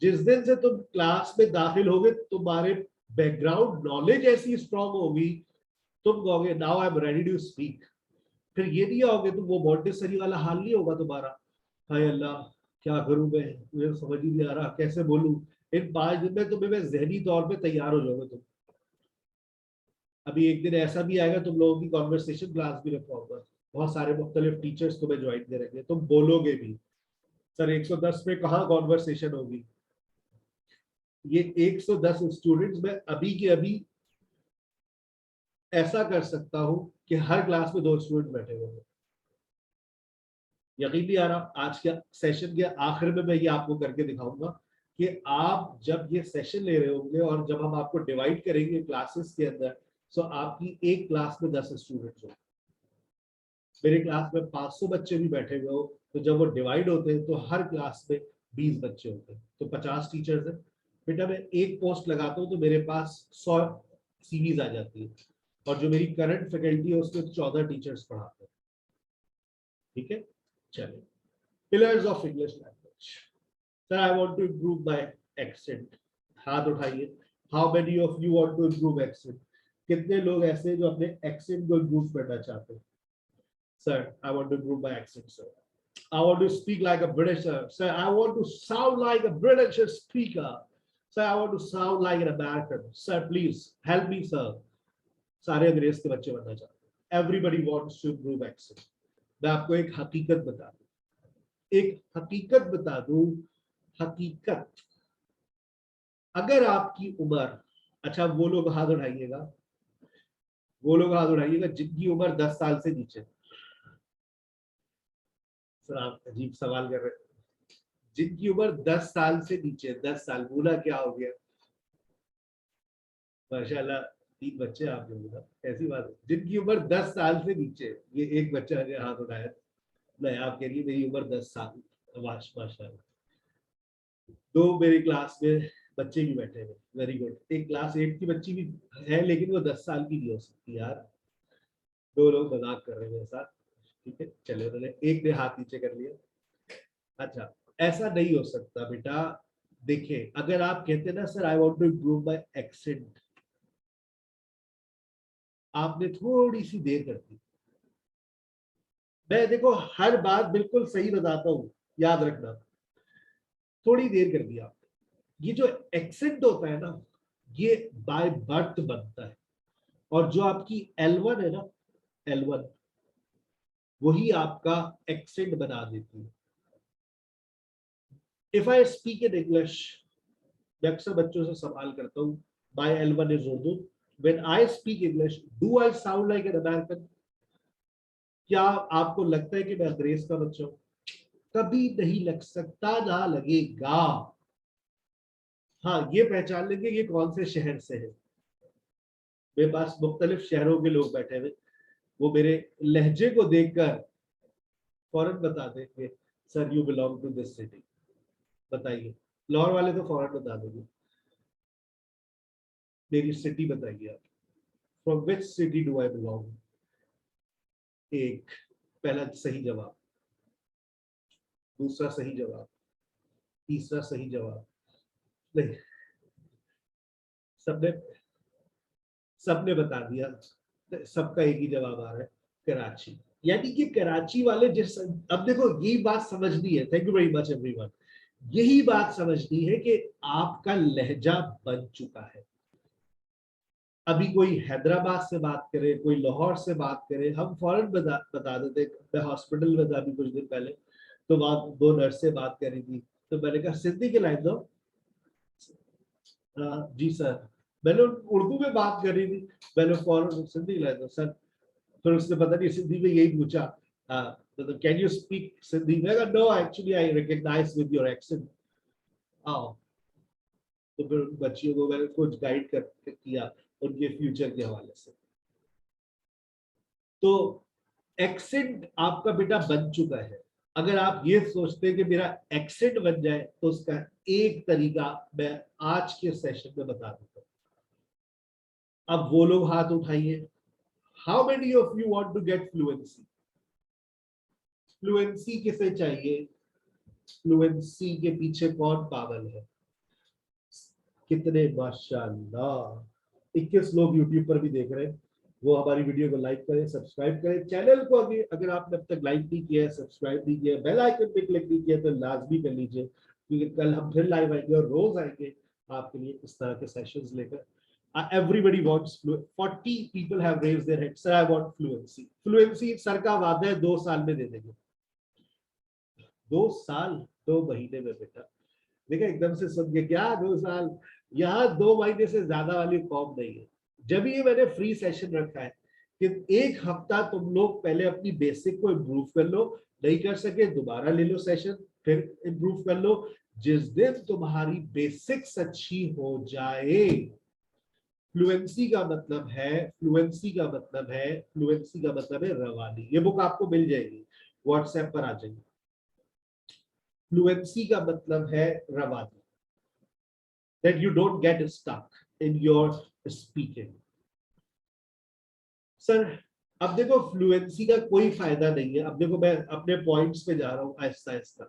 जिस दिन से तुम क्लास में दाखिल होगे, तुम्हारे बैकग्राउंड नॉलेज ऐसी स्ट्रांग होगी, तुम कहोगे now I am ready to speak. फिर ये नहीं आओगे तुम, वो मॉन्टेसरी वाला हाल नहीं होगा तुम्हारा, हाय अल्लाह क्या करूं मैं, मुझे समझ ही नहीं आ रहा कैसे बोलूं। इन 5 दिन में तुम्हें मैं जहनी तौर पे तैयार हो जाओगे तुम। अभी एक दिन ऐसा भी आएगा, तुम लोगों की कॉन्वर्सेशन क्लास भी रखवाऊंगा, बहुत सारे मुख्तलिफ टीचर्स तुम्हें ज्वाइन करेंगे, तुम बोलोगे भी। सर 110 में कहाँ कॉन्वर्सेशन होगी? ये 110 स्टूडेंट्स में अभी के अभी ऐसा कर सकता हूं कि हर क्लास में 2 स्टूडेंट बैठे हुए हैं। यकीन नहीं आ रहा? आज के सेशन के आखिर में मैं ये आपको करके दिखाऊंगा कि आप जब ये सेशन ले रहे होंगे और जब हम आपको डिवाइड करेंगे क्लासेस के अंदर, तो आपकी एक क्लास में 10 स्टूडेंट्स हो। मेरे क्लास में 500 बच्चे भी बैठे हुए हो, तो जब वो डिवाइड होते हैं तो हर क्लास में 20 बच्चे होते हैं, तो 50 टीचर्स है। बेटा मैं एक पोस्ट लगाता हूँ तो मेरे पास 100 सीवीज आ जाती है, और जो मेरी करंट फैकल्टी है उसमें 14 टीचर्स पढ़ाते हैं। ठीक है, चलिए। Pillars of English language. Sir I want to improve my accent. हाथ उठाइए। How many of you want to improve accent? कितने लोग ऐसे हैं जो अपने एक्सेंट को इंप्रूव करना चाहते हैं? Sir, I want to improve my accent, sir. I want to speak like a Britisher. Sir, I want to sound like a British speaker. Sir, I want to sound like an American. Sir, please help me, sir. सारे अंग्रेज के बच्चे बनना चाहते हैं। Everybody wants to improve accent. मैं आपको एक हकीकत बता दूं, हकीकत। अगर आपकी उम्र, अच्छा वो लोग हाथ उठाइएगा, जिनकी उम्र 10 साल से नीचे। सर आप अजीब सवाल कर रहे हैं। जिनकी उम्र 10 साल से नीचे, 10 साल बोला क्या हो गया? माशाल्लाह 3 बच्चे आप लोगों का, ऐसी बात है। जिनकी उम्र 10 साल से नीचे, ये एक बच्चा ने हाथ उठाया। नहीं आप कह रही है मेरी उम्र 10 साल। माशाल्लाह। 2 मेरी क्लास में बच्चे भी बैठे हैं, वेरी गुड। एक क्लास 8 की बच्ची भी है, लेकिन वो 10 साल की नहीं हो सकती यार। 2 लोग मजाक कर रहे हैं मेरे साथ। ठीक है चले, उन्होंने एक ने हाथ नीचे कर लिया। अच्छा, ऐसा नहीं हो सकता बेटा। देखिए अगर आप कहते ना sir I want to improve my accent, आपने थोड़ी सी देर कर दी। मैं देखो हर बात बिल्कुल सही बताता हूँ, याद रखना। थोड़ी देर कर दिया आपने। ये जो एक्सेंट होता है ना, ये बाय बर्थ बनता है। और जो आपकी L1 है ना, L1 वही आपका एक्सेंट बना देती है। If I speak in English, मैं अक्सर बच्चों से सवाल करता हूँ, माई L1 is Urdu, when I speak English do I sound like an American? क्या आपको लगता है कि मैं अंग्रेज का बच्चा हूँ? कभी नहीं लग सकता, ना लगेगा। हाँ, ये पहचान लेंगे ये कौन से शहर से है। मेरे पास मुख्तलिफ शहरों के लोग बैठे हुए, वो मेरे लहजे को देखकर फौरन बता देंगे, sir you belong to this city. बताइए, लाहौर वाले तो फौरन बता देंगे, मेरी सिटी बताइए आप, from which city do I belong. एक पहला सही जवाब, दूसरा सही जवाब, तीसरा सही जवाब। नहीं, सबने सबने बता दिया, सबका एक ही जवाब आ रहा है, कराची। यानी कि कराची वाले जिस, अब देखो यही बात समझनी है, thank you very much everyone, यही बात समझनी है कि आपका लहजा बन चुका है। अभी कोई हैदराबाद से बात करे, कोई लाहौर से बात करे, हम फौरन बता देते। मैं हॉस्पिटल में था अभी कुछ दिन पहले, तो वहां दो नर्स से बात करी थी, तो मैंने कहा सिंधी की लाइन दो। जी सर। मैंने उर्दू में बात करी थी, मैंने फौरन सिंधी की लाइन दो सर। फिर उसने पता नहीं सिंधी में यही पूछा, तो कैन यू स्पीक सिंधी? मैं कहा no actually I recognise with your accent. आओ, तो फिर बच्चियों को मैंने कुछ गाइड कर किया उनके फ्यूचर के हवाले से। तो एक्सेंट आपका बेटा बन चुका है। अगर आप ये सोचते हैं कि मेरा एक्सेंट बन जाए, तो उसका एक तरीका मैं आज के सेशन में बता देता हूं। अब वो लोग हाथ उठाइए, how many of you want to get fluency? Fluency किसे चाहिए? फ्लुएंसी के पीछे कौन पागल है? कितने, माशाल्लाह 21 लोग यूट्यूब पर भी देख रहे हैं। वो हमारी वीडियो को लाइक करें, सब्सक्राइब करें, चैनल को अगर आपने अब तक लाइक नहीं किया है, सब्सक्राइब नहीं किया है, बेल आइकन पे क्लिक नहीं किया तो लाजमी कर लीजिए, क्योंकि कल हम फिर लाइव आएंगे और रोज आएंगे आपके लिए इस तरह के सेशंस लेकर। Everybody wants 40 people have raised their hand, sir I want fluency। Fluency sir का वादा है 2 साल में दे देंगे। 2 साल, 2 महीने में बेटा। देखा, एकदम से सुन के क्या 2 साल, यहाँ 2 महीने से ज्यादा वाली कॉम नहीं है। जब ये मैंने फ्री सेशन रखा है कि 1 हफ्ता तुम लोग पहले अपनी बेसिक को इम्प्रूव कर लो, नहीं कर सके दोबारा ले लो सेशन, फिर इम्प्रूव कर लो। जिस दिन तुम्हारी बेसिक्स अच्छी हो जाए, फ्लुएंसी का मतलब है, फ्लुएंसी का मतलब है, फ्लुएंसी का मतलब है रवानी। ये बुक आपको मिल जाएगी, व्हाट्सएप पर आ जाएगी। फ्लुएंसी का मतलब है रवानी, that you don't get stuck in your speaking। Sir अब देखो, फ्लुएंसी का कोई फायदा नहीं है। अब देखो, मैं अपने पॉइंट्स पे जा रहा हूँ आहिस्ता आहिस्ता।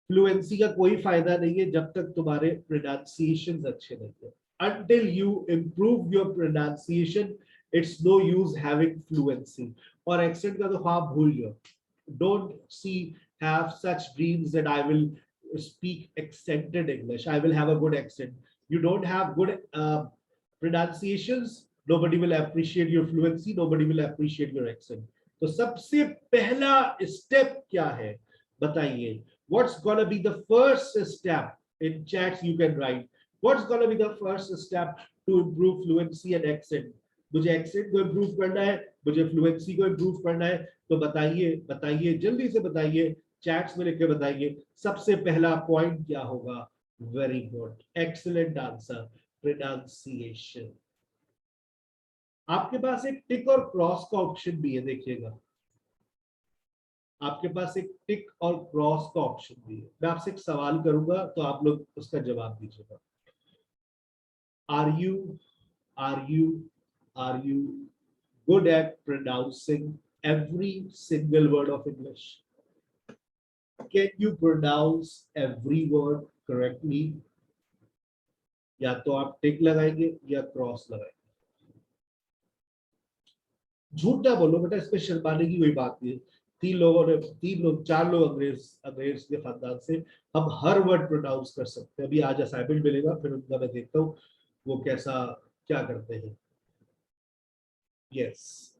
फ्लुएंसी का कोई फायदा नहीं है जब तक तुम्हारे प्रोनाउंसिएशंस अच्छे नहीं है। Until you improve your pronunciation, it's no use having fluency। और एक्सेंट का तो हाँ भूल जाओ। Don't have such dreams that I will speak accented English, I will have a good accent। You don't have good pronunciations, nobody will appreciate your fluency, nobody will appreciate your accent। तो सबसे पहला step क्या है बताइए? What's gonna be the first step? In chats you can write, what's gonna be the first step to improve fluency and accent? मुझे accent को improve करना है, मुझे फ्लुएंसी को इम्प्रूव करना है, तो बताइए बताइए, जल्दी से बताइए, चैट्स में लिख के बताइए, सबसे पहला पॉइंट क्या होगा? Very good, excellent answer, pronunciation. आपके पास एक टिक और क्रॉस का ऑप्शन भी है, देखिएगा, आपके पास एक टिक और क्रॉस का ऑप्शन भी है। मैं आपसे एक सवाल करूंगा तो आप लोग उसका जवाब दीजिएगा। Are you good at pronouncing every single word of English? Can you pronounce every word correctly? या तो आप टिक लगाएंगे या क्रॉस लगाएंगे। झूठ ना बोलो बेटा, इसमें शर्माने की कोई बात नहीं है। 4 लोग अंग्रेज के खानदान से, हम हर वर्ड प्रोनाउंस कर सकते हैं। अभी आज असाइनमेंट मिलेगा, फिर उनका मैं देखता हूँ वो कैसा क्या करते हैं। यस,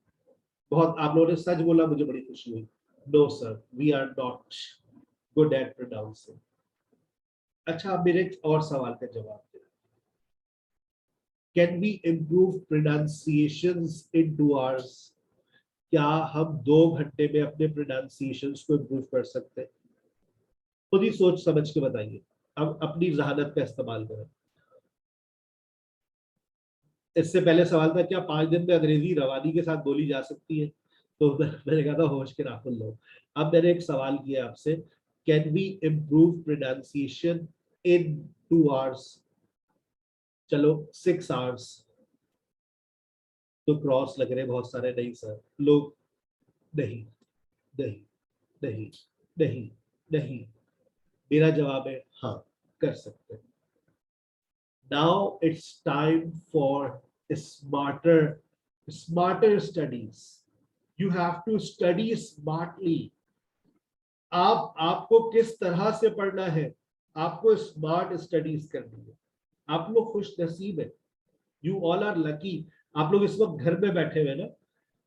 बहुत आप लोगों ने सच बोला, मुझे बड़ी खुशी हुई। No sir, we are not good at pronouncing. अच्छा, अब मेरे एक और सवाल का जवाब दें। Can we improve pronunciations in 2 hours? क्या हम 2 घंटे में अपने प्रोनाउंसिएशंस को इम्प्रूव कर सकते हैं? खुद ही सोच समझ के बताइए, अब अपनी जहानत का इस्तेमाल करें। इससे पहले सवाल था क्या 5 दिन में अंग्रेजी रवानी के साथ बोली जा सकती है, तो मैंने कहा था होश के नाखुन लो। अब मैंने एक सवाल किया आपसे, can we improve pronunciation in 2 hours? चलो 6 hours तो क्रॉस लग रहे बहुत सारे। नहीं सर, लोग नहीं, नहीं, नहीं, नहीं, नहीं। मेरा जवाब है हाँ, कर सकते हैं। Now it's time for smarter studies. You have to study smartly. आपको किस तरह से पढ़ना है, आपको स्मार्ट स्टडीज करनी है। आप लोग खुश नसीब है, यू ऑल आर लकी। आप लोग इस वक्त घर में बैठे हुए ना,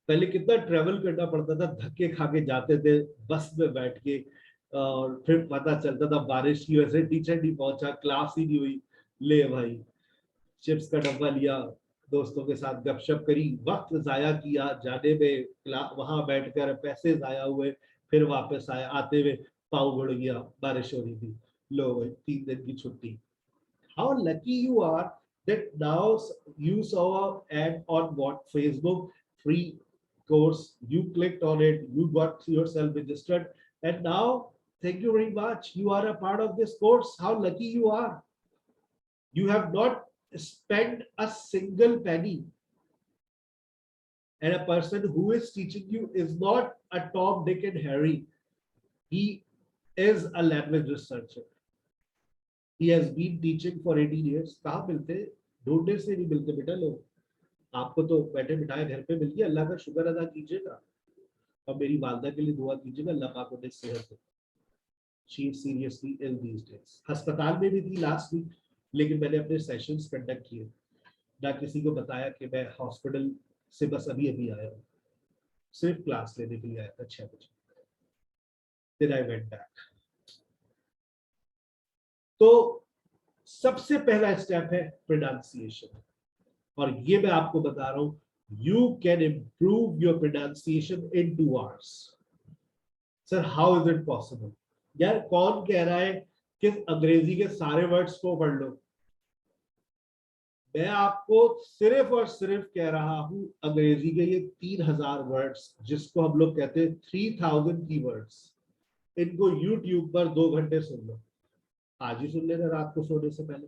पहले कितना ट्रेवल करना पड़ता था, धक्के खा के जाते थे बस में बैठ के, और फिर पता चलता था बारिश की वजह से टीचर नहीं पहुंचा, क्लास ही नहीं हुई। ले भाई, चिप्स का डब्बा लिया, दोस्तों के साथ गपशप करी, वक्त जाया किया जाने में, वहां बैठकर पैसे जाया हुए, फिर वापस आया, आते हुए पाँव मुड़ गया, बारिश हो रही थी, लो भाई 3 दिन की छुट्टी। How lucky you are that now you saw an ad on what Facebook free course, you clicked on it, you got yourself registered, and now thank you very much, you are a part of this course. How lucky you are. You have not spent a single penny, and a person who is teaching you is not a Tom, Dick and Harry. He is a language researcher. He has been teaching for 18 years. कहाँ मिलते, ढूंढने से नहीं मिलते बेटा लोग। आपको तो बैठे बिठाए घर पे मिल गया, अल्लाह का शुक्र अदा कीजिएगा, और मेरी वालदा के लिए दुआ कीजिएगा, अल्लाह पाक उन्हें सेहत दे। She is seriously ill these days. अस्पताल में भी थी लास्ट वीक, लेकिन मैंने अपने सेशंस कंडक्ट किए, ना किसी को बताया कि मैं हॉस्पिटल से बस अभी अभी आया हूँ, सिर्फ क्लास लेने के लिए आया था 6 बजे। Then I went back. तो सबसे पहला स्टेप है प्रोनाउंसिएशन, और ये मैं आपको बता रहा हूं, you can improve your pronunciation in 2 hours. Sir how is it possible? यार कौन कह रहा है कि अंग्रेजी के सारे वर्ड्स को पढ़ लो? मैं आपको सिर्फ और सिर्फ कह रहा हूं, अंग्रेजी के ये 3000 वर्ड्स, जिसको हम लोग कहते हैं 3000 कीवर्ड्स, इनको यूट्यूब पर 2 घंटे सुन लो। आज ही सुन लेना रात को सोने से पहले,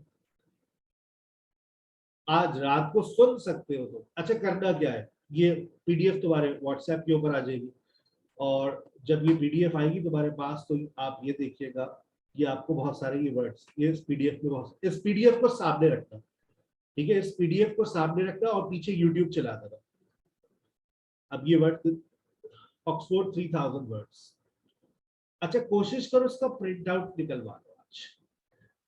आज रात को सुन सकते हो तो। अच्छा, करना क्या है, ये पीडीएफ तुम्हारे व्हाट्सएप के ऊपर आ जाएगी, और जब ये पीडीएफ आएगी तुम्हारे पास तो आप ये देखिएगा, ये आपको बहुत सारे ये वर्ड्स, ये इस पीडीएफ में बहुत, इस पीडीएफ को सामने रखना, ठीक है, इस पीडीएफ को सामने रखना और पीछे यूट्यूब चला देना। अब ये वर्ड ऑक्सफोर्ड 3000 वर्ड्स। अच्छा, कोशिश करो इसका प्रिंट आउट निकलवा लो आज।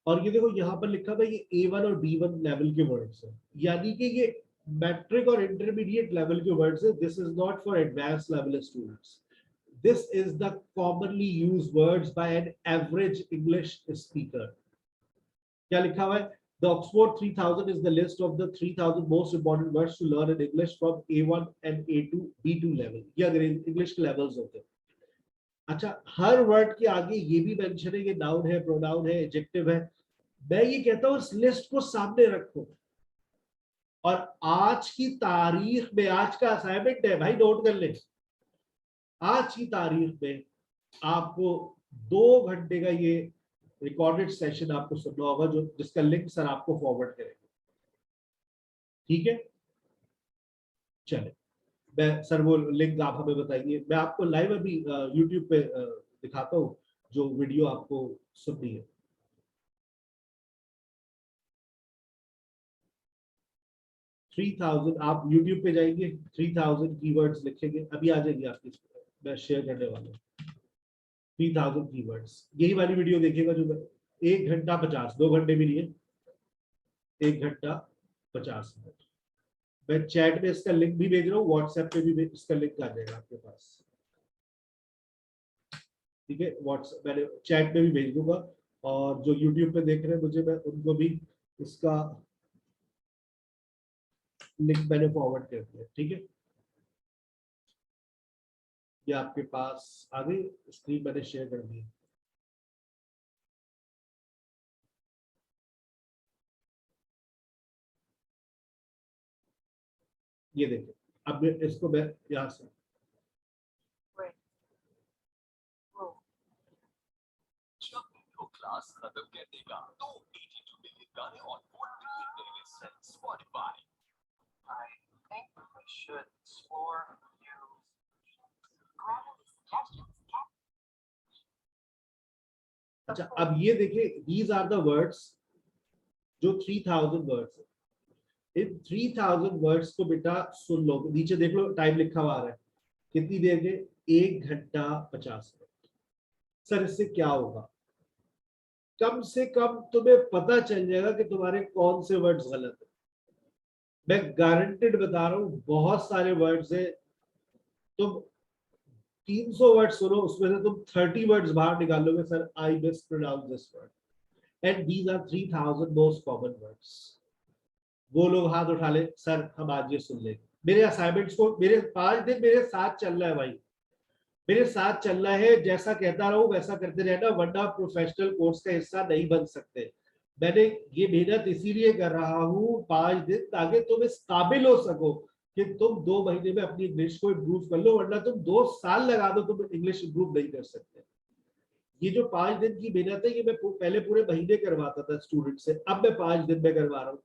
और ये देखो यहाँ पर लिखा था ये A1 और B1 लेवल के वर्ड्स है, यानी कि ये मैट्रिक और इंटरमीडिएट लेवल के वर्ड्स है। This is not for advance level students, this is the commonly used words by an average English speaker. क्या लिखा हुआ है? The Oxford 3000 is the list of the 3000 most important words to learn in English from A1 and A2 B2 level. ये अगर English के levels होते हैं। अच्छा, हर वर्ड के आगे ये भी मेंशन है, ये नाउन है, प्रोनाउन है, एडजेक्टिव है। मैं ये कहता हूं इस लिस्ट को सामने रखो, और आज की तारीख में, आज का असाइनमेंट है भाई, नोट कर ले, आज की तारीख में आपको 2 घंटे का ये रिकॉर्डेड सेशन आपको सुनना होगा, जो जिसका लिंक सर आपको फॉरवर्ड करेंगे, ठीक है? चले, मैं सर वो लिंक आप हमें बताइए, मैं आपको लाइव अभी यूट्यूब पे दिखाता हूँ जो वीडियो आपको सुननी है। थ्री थाउजेंड, आप YouTube पे जाएंगे, 3000 कीवर्ड्स लिखेंगे, अभी आ जाएगी आपकी, मैं शेयर करने वाला हूँ। 3000 कीवर्ड्स, यही वाली वीडियो देखिएगा जो 1 घंटा 50, 2 घंटे भी नहीं है, 1 घंटा 50 मिनट। मैं चैट में इसका लिंक भी भेज रहा हूँ, व्हाट्सएप पे भी इसका लिंक आ जाएगा आपके पास, ठीक है। व्हाट्सएप मैंने चैट में भी भेज दूंगा, और जो यूट्यूब पे देख रहे हैं मुझे, मैं उनको भी इसका लिंक मैंने फॉरवर्ड कर दिया, ठीक है। ये आपके पास आ गई स्क्रीन, मैंने शेयर कर दी। ये देखिए, अब इसको मैं यहाँ से क्लास खत्म करने का तो 82 मिलियन गाने और 4 मिलियन प्लेलिस्ट है Spotify. I think we should explore अच्छा, अब ये देखिए, these are the words जो 3000 वर्ड्स है। इन 3000 वर्ड्स को बेटा सुन लो, नीचे देख लो टाइम लिखा हुआ आ रहा है, कितनी देर के, 1 घंटा 50 मिनट। सर इससे क्या होगा, कम से कम तुम्हें पता चल जाएगा कि तुम्हारे कौन से वर्ड्स गलत है। मैं गारंटेड बता रहा हूं, बहुत सारे वर्ड्स है, तुम 300 वर्ड सुनो, उसमें से तुम 30 वर्ड्स बाहर निकालोगे, sir I mispronounce this word, and these are 3000 most common words. वो लोग हाथ उठा ले, सर हम आज ये सुन लेंगे। मेरे असाइनमेंट्स को, मेरे 5 दिन मेरे साथ चल रहा है भाई, मेरे साथ चल रहा है, जैसा कहता रहूं वैसा करते रहना, वरना प्रोफेशनल कोर्स का हिस्सा नहीं बन सकते। मैंने ये मेहनत इसीलिए कर रहा हूँ 5 दिन, ताकि तुम इस काबिल हो सको कि तुम 2 महीने में अपनी इंग्लिश को इम्प्रूव कर लो, वरना तुम 2 साल लगा दो, तुम इंग्लिश इम्प्रूव नहीं कर सकते। ये जो 5 दिन की मेहनत है, ये मैं पहले पूरे महीने करवाता था स्टूडेंट से, अब मैं 5 दिन में करवा रहा हूँ।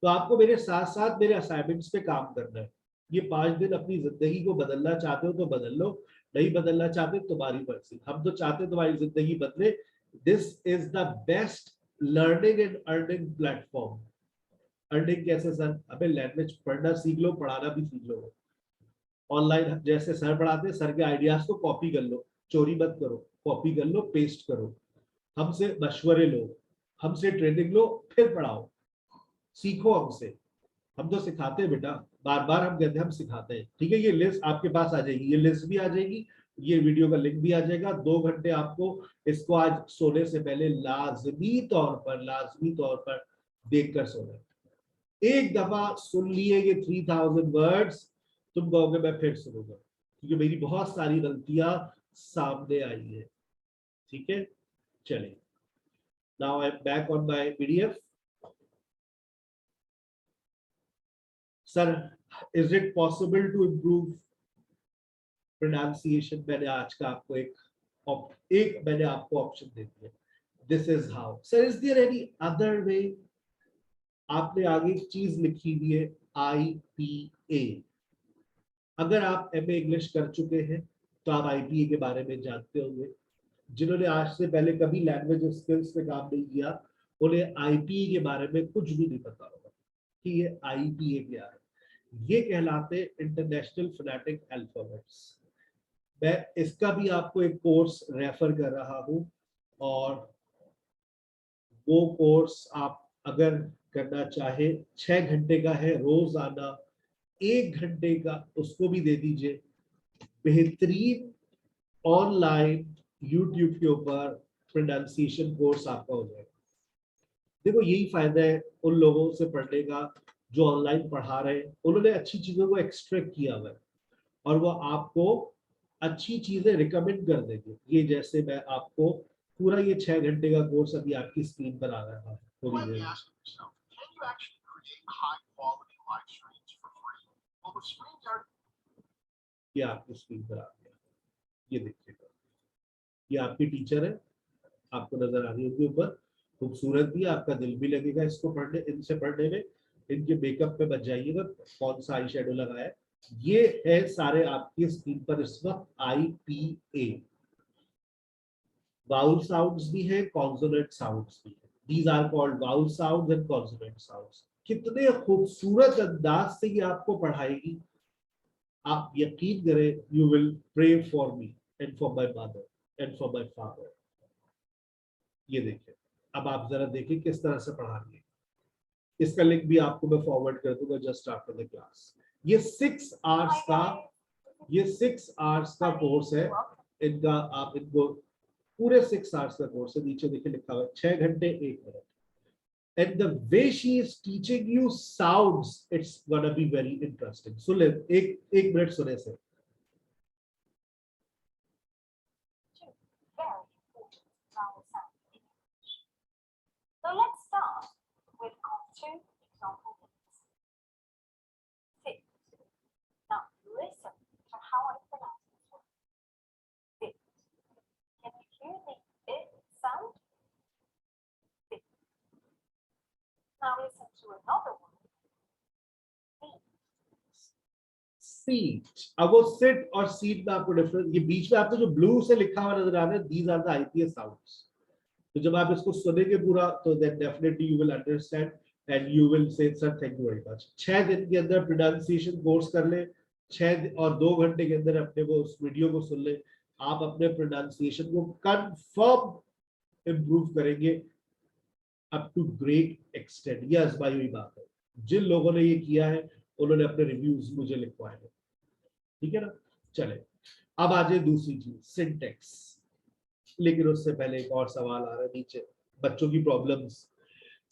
तो आपको मेरे साथ साथ मेरे असाइनमेंट्स पे काम करना है। ये 5 दिन अपनी जिंदगी को बदलना चाहते हो तो बदल लो, नहीं बदलना चाहते तुम्हारी मर्जी। हम तो चाहते तुम्हारी जिंदगी बदले। This is the best learning and earning platform. Earning कैसे सर, अबे लैंग्वेज पढ़ना सीख लो, पढ़ाना भी सीख लो। ऑनलाइन जैसे सर पढ़ाते हैं, सर के आइडियाज को कॉपी कर लो, चोरी मत करो, कॉपी कर लो, पेस्ट करो, हमसे मशवरे लो, हमसे ट्रेनिंग लो, फिर पढ़ाओ, सीखो हमसे। हम तो सिखाते हैं बेटा, बार बार हम कहते हैं, हम सिखाते हैं, ठीक है। ये लिस्ट आपके पास आ जाएगी, ये लिस्ट भी आ जाएगी, ये वीडियो का लिंक भी आ जाएगा। 2 घंटे आपको इसको आज सोने से पहले लाजमी तौर पर देखकर सोना है। एक दफा सुन लिए ये 3000 वर्ड्स, तुम कहोगे मैं फिर सुनूंगा, क्योंकि मेरी बहुत सारी गलतियां सामने आई है, ठीक है। चलिए, now I am back on my PDF. Sir, is it possible to improve pronunciation? मैंने आज का आपको एक मैंने आपको ऑप्शन दे दिया, this is how. Sir is there any other way? आपने आगे एक चीज लिखी हुई है, IPA। अगर आप MA इंग्लिश कर चुके हैं तो आप IPA के बारे में जानते होंगे। जिन्होंने आज से पहले कभी लैंग्वेज स्किल्स पे काम नहीं किया, उन्हें IPA के बारे में कुछ भी नहीं पता होगा कि ये IPA क्या है। ये कहलाते इंटरनेशनल फोनेटिक अल्फाबेट्स। मैं इसका भी आपको एक कोर्स रेफर कर रहा हूं, और वो कोर्स आप अगर करना चाहे, 6 घंटे का है रोजाना, 1 घंटे का उसको भी दे दीजिए। बेहतरीन ऑनलाइन यूट्यूब के ऊपर प्रोनाउंसिएशन कोर्स आपका हो जाएगा। देखो यही फायदा है उन लोगों से पढ़ने का जो ऑनलाइन पढ़ा रहे हैं, उन्होंने अच्छी चीजों को एक्सट्रैक्ट किया हुआ है, और वो आपको अच्छी चीजें रिकमेंड कर देंगे। ये जैसे मैं आपको पूरा ये 6 घंटे का कोर्स अभी आपकी स्क्रीन पर आ रहा है थोड़ी देर में। ये आपकी स्क्रीन पर आ गया, ये देखिएगा, ये आपकी टीचर है, आपको नजर आ रही होगी ऊपर, खूबसूरत भी है, आपका दिल भी लगेगा इसको पढ़ने, इनसे पढ़ने में। इनके मेकअप पे बच जाइएगा, कौन सा आई शेडो लगाया है। ये है सारे आपकी स्क्रीन पर इस वक्त IPA। वाउल साउंड्स भी है, कॉन्सोनेंट साउंड्स भी है। These are called vowel sounds and consonant sounds. कितने खूबसूरत अंदाज से ये आपको पढ़ाएगी, आप यकीन करें, you will pray for me and for my mother and for my father. ये देखिए, अब आप जरा देखिए किस तरह से पढ़ा रही है। इसका लिंक भी आपको मैं फॉरवर्ड कर दूंगा जस्ट आफ्टर द क्लास। ये 6 आवर्स का कोर्स है इनका। आप इनको पूरे 6 आवर्स का कोर्स है, नीचे देखिए लिखा हुआ है 6 घंटे 1 minute. And the way she is teaching you sounds, it's gonna be very interesting. So एक मिनट सुने से। Very important vowel sound in English. So let's start with our 2 example words. Sit. Now listen to how I pronounce this word. Sit. Can you hear the it sound? Sit. Now listen to another word. Seat. अब वो sit और seat में आपको difference, ये बीच में आपको जो blue से लिखा हुआ नजर आ रहा है, these are the IPS sounds. तो जब आप इसको सुनेंगे पूरा तो then definitely you will understand and you will say sir thank you very much. 6 दिन के अंदर प्रोनाउंसिएशन कोर्स कर ले, 6 और 2 घंटे के अंदर अपने वो उस वीडियो को सुन ले, आप अपने प्रोनाउंसिएशन को कंफर्म इंप्रूव करेंगे up to great extent. Yes भाई वही बात है, जिन लोगों ने ये किया है उन्होंने अपने रिव्यूज मुझे लिखवाए हैं, ठीक है ना। चले अब आ जाए दूसरी चीज, सिंटेक्स। लेकिन उससे पहले एक और सवाल आ रहा है नीचे, बच्चों की problems.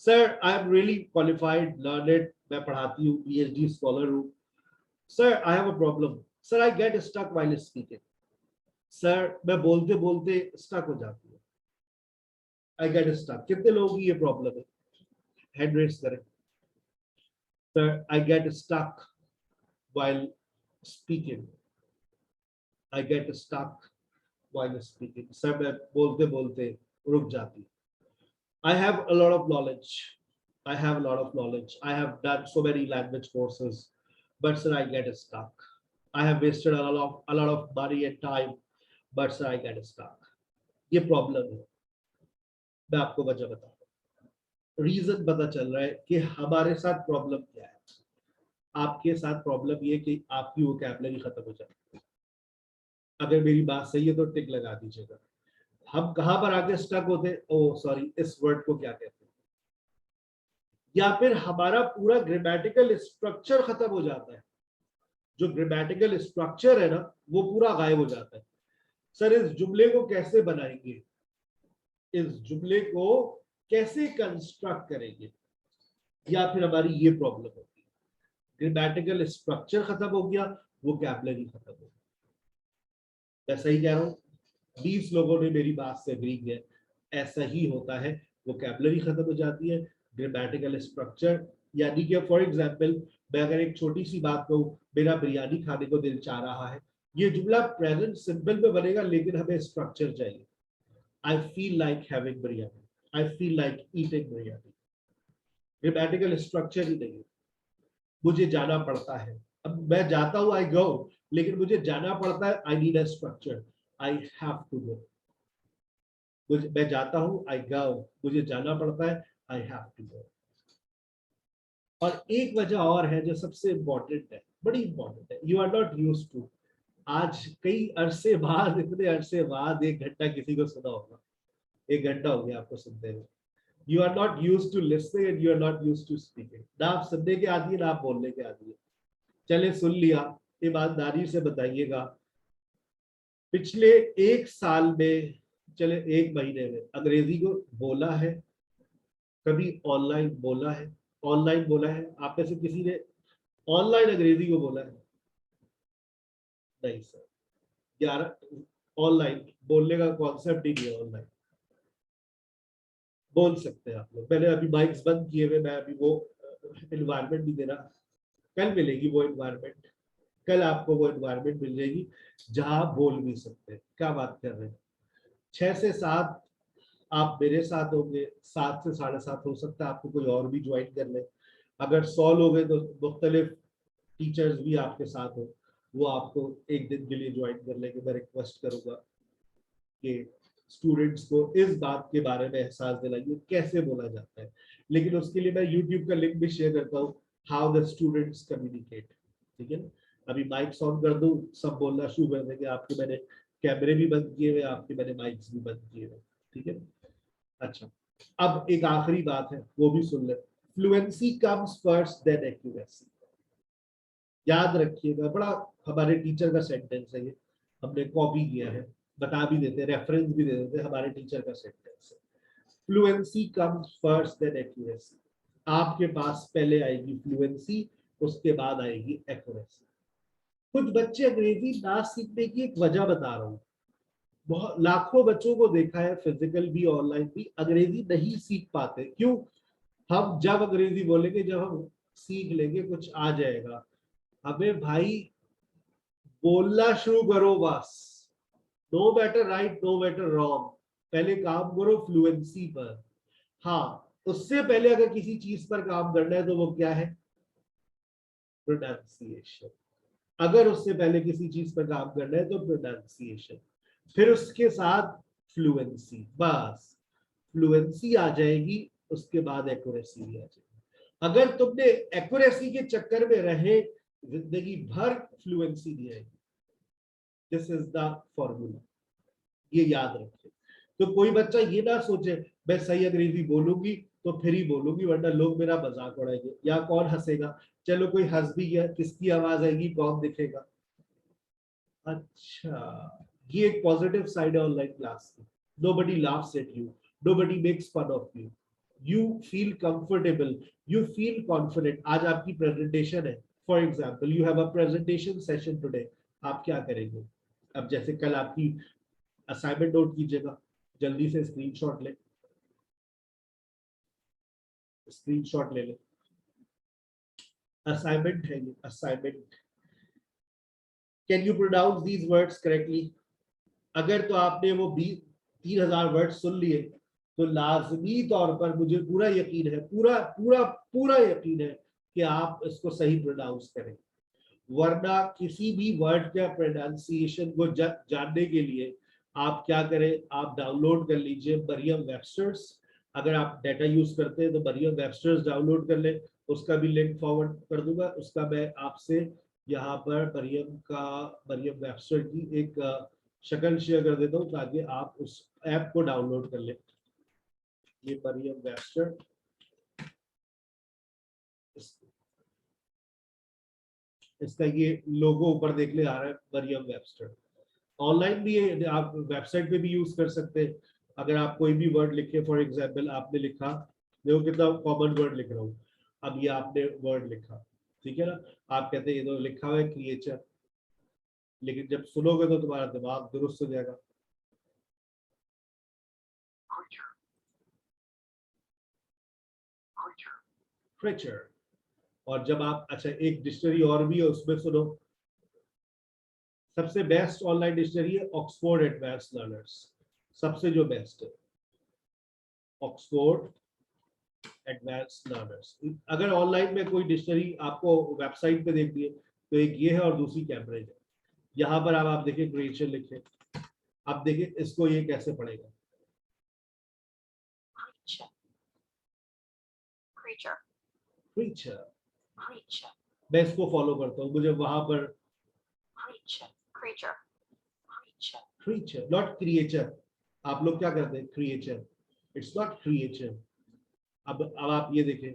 Sir I am really qualified learned, मैं पढ़ाती हूँ, पीएचडी स्कॉलर हूँ। Sir I have a problem, sir I get stuck while speaking. Sir मैं बोलते बोलते स्टक हो जाती हूँ, आई गेट स्टक। कितने लोगों की ये प्रॉब्लम है, हैंड रेज करें। Sir I get stuck while speaking, I get stuck while speaking. Sir मैं बोलते बोलते रुक जाती। I have a lot of knowledge. I have a lot of knowledge. I have done so many language courses, but sir I get stuck. I have wasted a lot of money and time, but sir I get stuck. ये problem है। मैं आपको वजह बताता हूँ, reason पता चल रहा है कि हमारे साथ प्रॉब्लम क्या है। आपके साथ प्रॉब्लम ये कि आपकी वोकैबुलरी खत्म हो जाती है। अगर मेरी बात सही है तो टिक लगा दीजिएगा। हम कहां पर आके स्टक होते, ओ सॉरी इस वर्ड को क्या कहते हैं, या फिर हमारा पूरा ग्रामेटिकल स्ट्रक्चर खत्म हो जाता है। जो ग्रामेटिकल स्ट्रक्चर है ना वो पूरा गायब हो जाता है। सर इस जुमले को कैसे बनाएंगे, इस जुमले को कैसे कंस्ट्रक्ट करेंगे, या फिर हमारी ये प्रॉब्लम होती है। ग्रामेटिकल स्ट्रक्चर खत्म हो गया, वोकैबुलरी खत्म हो गया। मैं सही कह रहा हूँ? 20 लोगों ने मेरी बात से एग्री किया, ऐसा ही होता है। वोकैबुलरी खत्म हो जाती है, ग्रामेटिकल स्ट्रक्चर। यानी कि फॉर एग्जांपल मैं अगर एक छोटी सी बात कहूँ, मेरा बिरयानी खाने को दिल चाह रहा है, ये जुमला प्रेजेंट सिंपल में बनेगा, लेकिन हमें स्ट्रक्चर चाहिए। I feel like having biryani, I feel like eating biryani. Grammatical structure ही नहीं है, मुझे जाना पड़ता है। अब मैं जाता हूँ, आई गो, लेकिन मुझे जाना पड़ता है, I need a structure, I have to go. मैं जाता हूँ, आई गो, मुझे जाना पड़ता है, आई हैव टू गो। और एक वजह और है जो सबसे इंपॉर्टेंट है, बड़ी इंपॉर्टेंट है, you are not used to. आज कई अरसे बाद, इतने अरसे बाद 1 घंटा किसी को सुना होगा, 1 घंटा हो गया आपको सुनते हुए। You are not used to listening and you are not used to speaking. ना आप सुनने के आदी है, ना आप बोलने के आदी है। चले सुन लिया, ईमानदारी से बताइएगा पिछले 1 साल में, चले 1 महीने में अंग्रेजी को बोला है, कभी ऑनलाइन बोला है? ऑनलाइन बोला है? आप में से किसी ने ऑनलाइन अंग्रेजी को बोला है? नहीं सर, 11 ऑनलाइन बोलने का कॉन्सेप्ट ही नहीं है। ऑनलाइन बोल सकते हैं आप लोग। मैंने अभी माइक्स बंद किए हुए, मैं अभी वो एनवायरनमेंट नहीं दे रहा। कल मिलेगी वो एनवायरनमेंट, कल आपको वो एनवायरनमेंट मिल जाएगी जहां आप बोल भी सकते हैं। क्या बात कर रहे हैं? 6 से 7 आप मेरे साथ होंगे, 7 से 7:30 हो सकता है आपको कोई और भी ज्वाइन कर ले। अगर 100 लोग हैं तो मुख्तलिफ टीचर्स भी आपके साथ हो, वो आपको एक दिन के लिए ज्वाइन कर लेंगे। मैं रिक्वेस्ट करूंगा कि स्टूडेंट्स को इस बात के बारे में एहसास दिलाइए कैसे बोला जाता है। लेकिन उसके लिए मैं यूट्यूब का लिंक भी शेयर करता हूँ, हाउ द स्टूडेंट्स कम्युनिकेट। ठीक है ना? अभी माइक्स ऑन कर दूं, सब बोलना शुरू कर देंगे। आपके मैंने कैमरे भी बंद किए हुए, आपके मैंने माइक्स भी बंद किए हुए। ठीक है, अच्छा अब एक आखिरी बात है, वो भी सुन ले। Fluency comes first than accuracy. याद रखिएगा, बड़ा हमारे टीचर का सेंटेंस है ये, हमने कॉपी किया है, बता भी देते, रेफरेंस भी दे देते, हमारे टीचर का सेंटेंस है। Fluency comes first than accuracy. आपके पास पहले आएगी फ्लुएंसी, उसके बाद आएगी एक्यूरेसी। कुछ बच्चे अंग्रेजी ना सीखने की एक वजह बता रहा हूँ। बहुत लाखों बच्चों को देखा है, फिजिकल भी ऑनलाइन भी, अंग्रेजी नहीं सीख पाते। क्यों? हम जब अंग्रेजी बोलेंगे, जब हम सीख लेंगे, कुछ आ जाएगा। हमें भाई बोलना शुरू करो बस, no matter right no matter wrong, पहले काम करो फ्लुएंसी पर। हाँ, उससे पहले अगर किसी चीज पर काम करना है तो वो क्या है? प्रोनाउंसिएशन। अगर उससे पहले किसी चीज पर काम करना है तो प्रोनाउंसिएशन, फिर उसके साथ फ्लुएंसी। बस फ्लुएंसी आ जाएगी, उसके बाद एक्यूरेसी भी आ जाएगी। अगर तुमने एक्यूरेसी के चक्कर में रहे, जिंदगी भर फ्लुएंसी नहीं आएगी। दिस इज द फॉर्मूला, ये याद रखें। तो कोई बच्चा ये ना सोचे मैं सही अंग्रेजी बोलूंगी तो फिर ही बोलूंगी, वरना लोग मेरा मजाक उड़ाएंगे, या कौन हंसेगा। चलो कोई हंस भी गया, किसकी आवाज आएगी, कौन दिखेगा? अच्छा, ये एक पॉजिटिव साइड है ऑनलाइन क्लास की। Nobody laughs at you, nobody makes fun of you, you feel comfortable, you feel confident. आज आपकी प्रेजेंटेशन है, for example you have a presentation session today, आप क्या करेंगे? अब जैसे कल आपकी असाइनमेंट नोट कीजिएगा, जल्दी से स्क्रीनशॉट ले, स्क्रीनशॉट ले ले। असाइनमेंट है ये, assignment. Can you pronounce these words correctly? अगर तो आपने वो 3000 वर्ड सुन लिए तो लाजमी तौर पर मुझे पूरा यकीन है, पूरा पूरा पूरा यकीन है कि आप इसको सही प्रोनाउंस करें। वरना किसी भी वर्ड का प्रोनाउंसिएशन को जानने के लिए आप क्या करें, आप डाउनलोड कर लीजिए मरियम वेबस्टर्स। अगर आप डाटा यूज करते हैं तो मरियम वेबस्टर्स डाउनलोड कर लें, उसका भी लिंक फॉरवर्ड कर दूंगा। उसका मैं आपसे यहाँ पर मरियम वेबस्टर की एक शक्ल शेयर कर देता हूँ ताकि आप उस ऐप को डाउनलोड कर लें। ये मरियम वेबस्टर, इसका ये लोगो ऊपर देखने आ रहा है, मरियम वेबस्टर। ऑनलाइन भी ये आप वेबसाइट पे भी यूज कर सकते हैं। अगर आप कोई भी वर्ड लिखे, फॉर एग्जांपल आपने लिखा, देखो कितना कॉमन वर्ड लिख रहा हूँ, अब ये आपने वर्ड लिखा, ठीक है ना, आप कहते हैं ये तो लिखा हुआ है क्रिएचर, लेकिन जब सुनोगे तो तुम्हारा दिमाग दुरुस्त हो जाएगा। क्रीचर। और जब आप, अच्छा एक डिक्शनरी और भी है, उसमें सुनो, सबसे बेस्ट ऑनलाइन डिक्शनरी है ऑक्सफोर्ड एडवांस लर्नर्स, सबसे जो बेस्ट है ऑक्सफोर्ड एडवांस लर्नर्स। अगर ऑनलाइन में कोई डिक्शनरी आपको वेबसाइट पे देखनी है तो एक ये है और दूसरी कैम्ब्रिज है। यहाँ पर आप देखिए क्रिएचर लिखे, अब देखिए इसको ये कैसे पढ़ेगा? Creature. क्रीचर। Creature. मैं इसको फॉलो करता हूँ, मुझे वहां पर Creature. Creature. Creature. Creature not creature. आप लोग क्या करते हैं? Creature, it's not creature. अब आप ये देखें,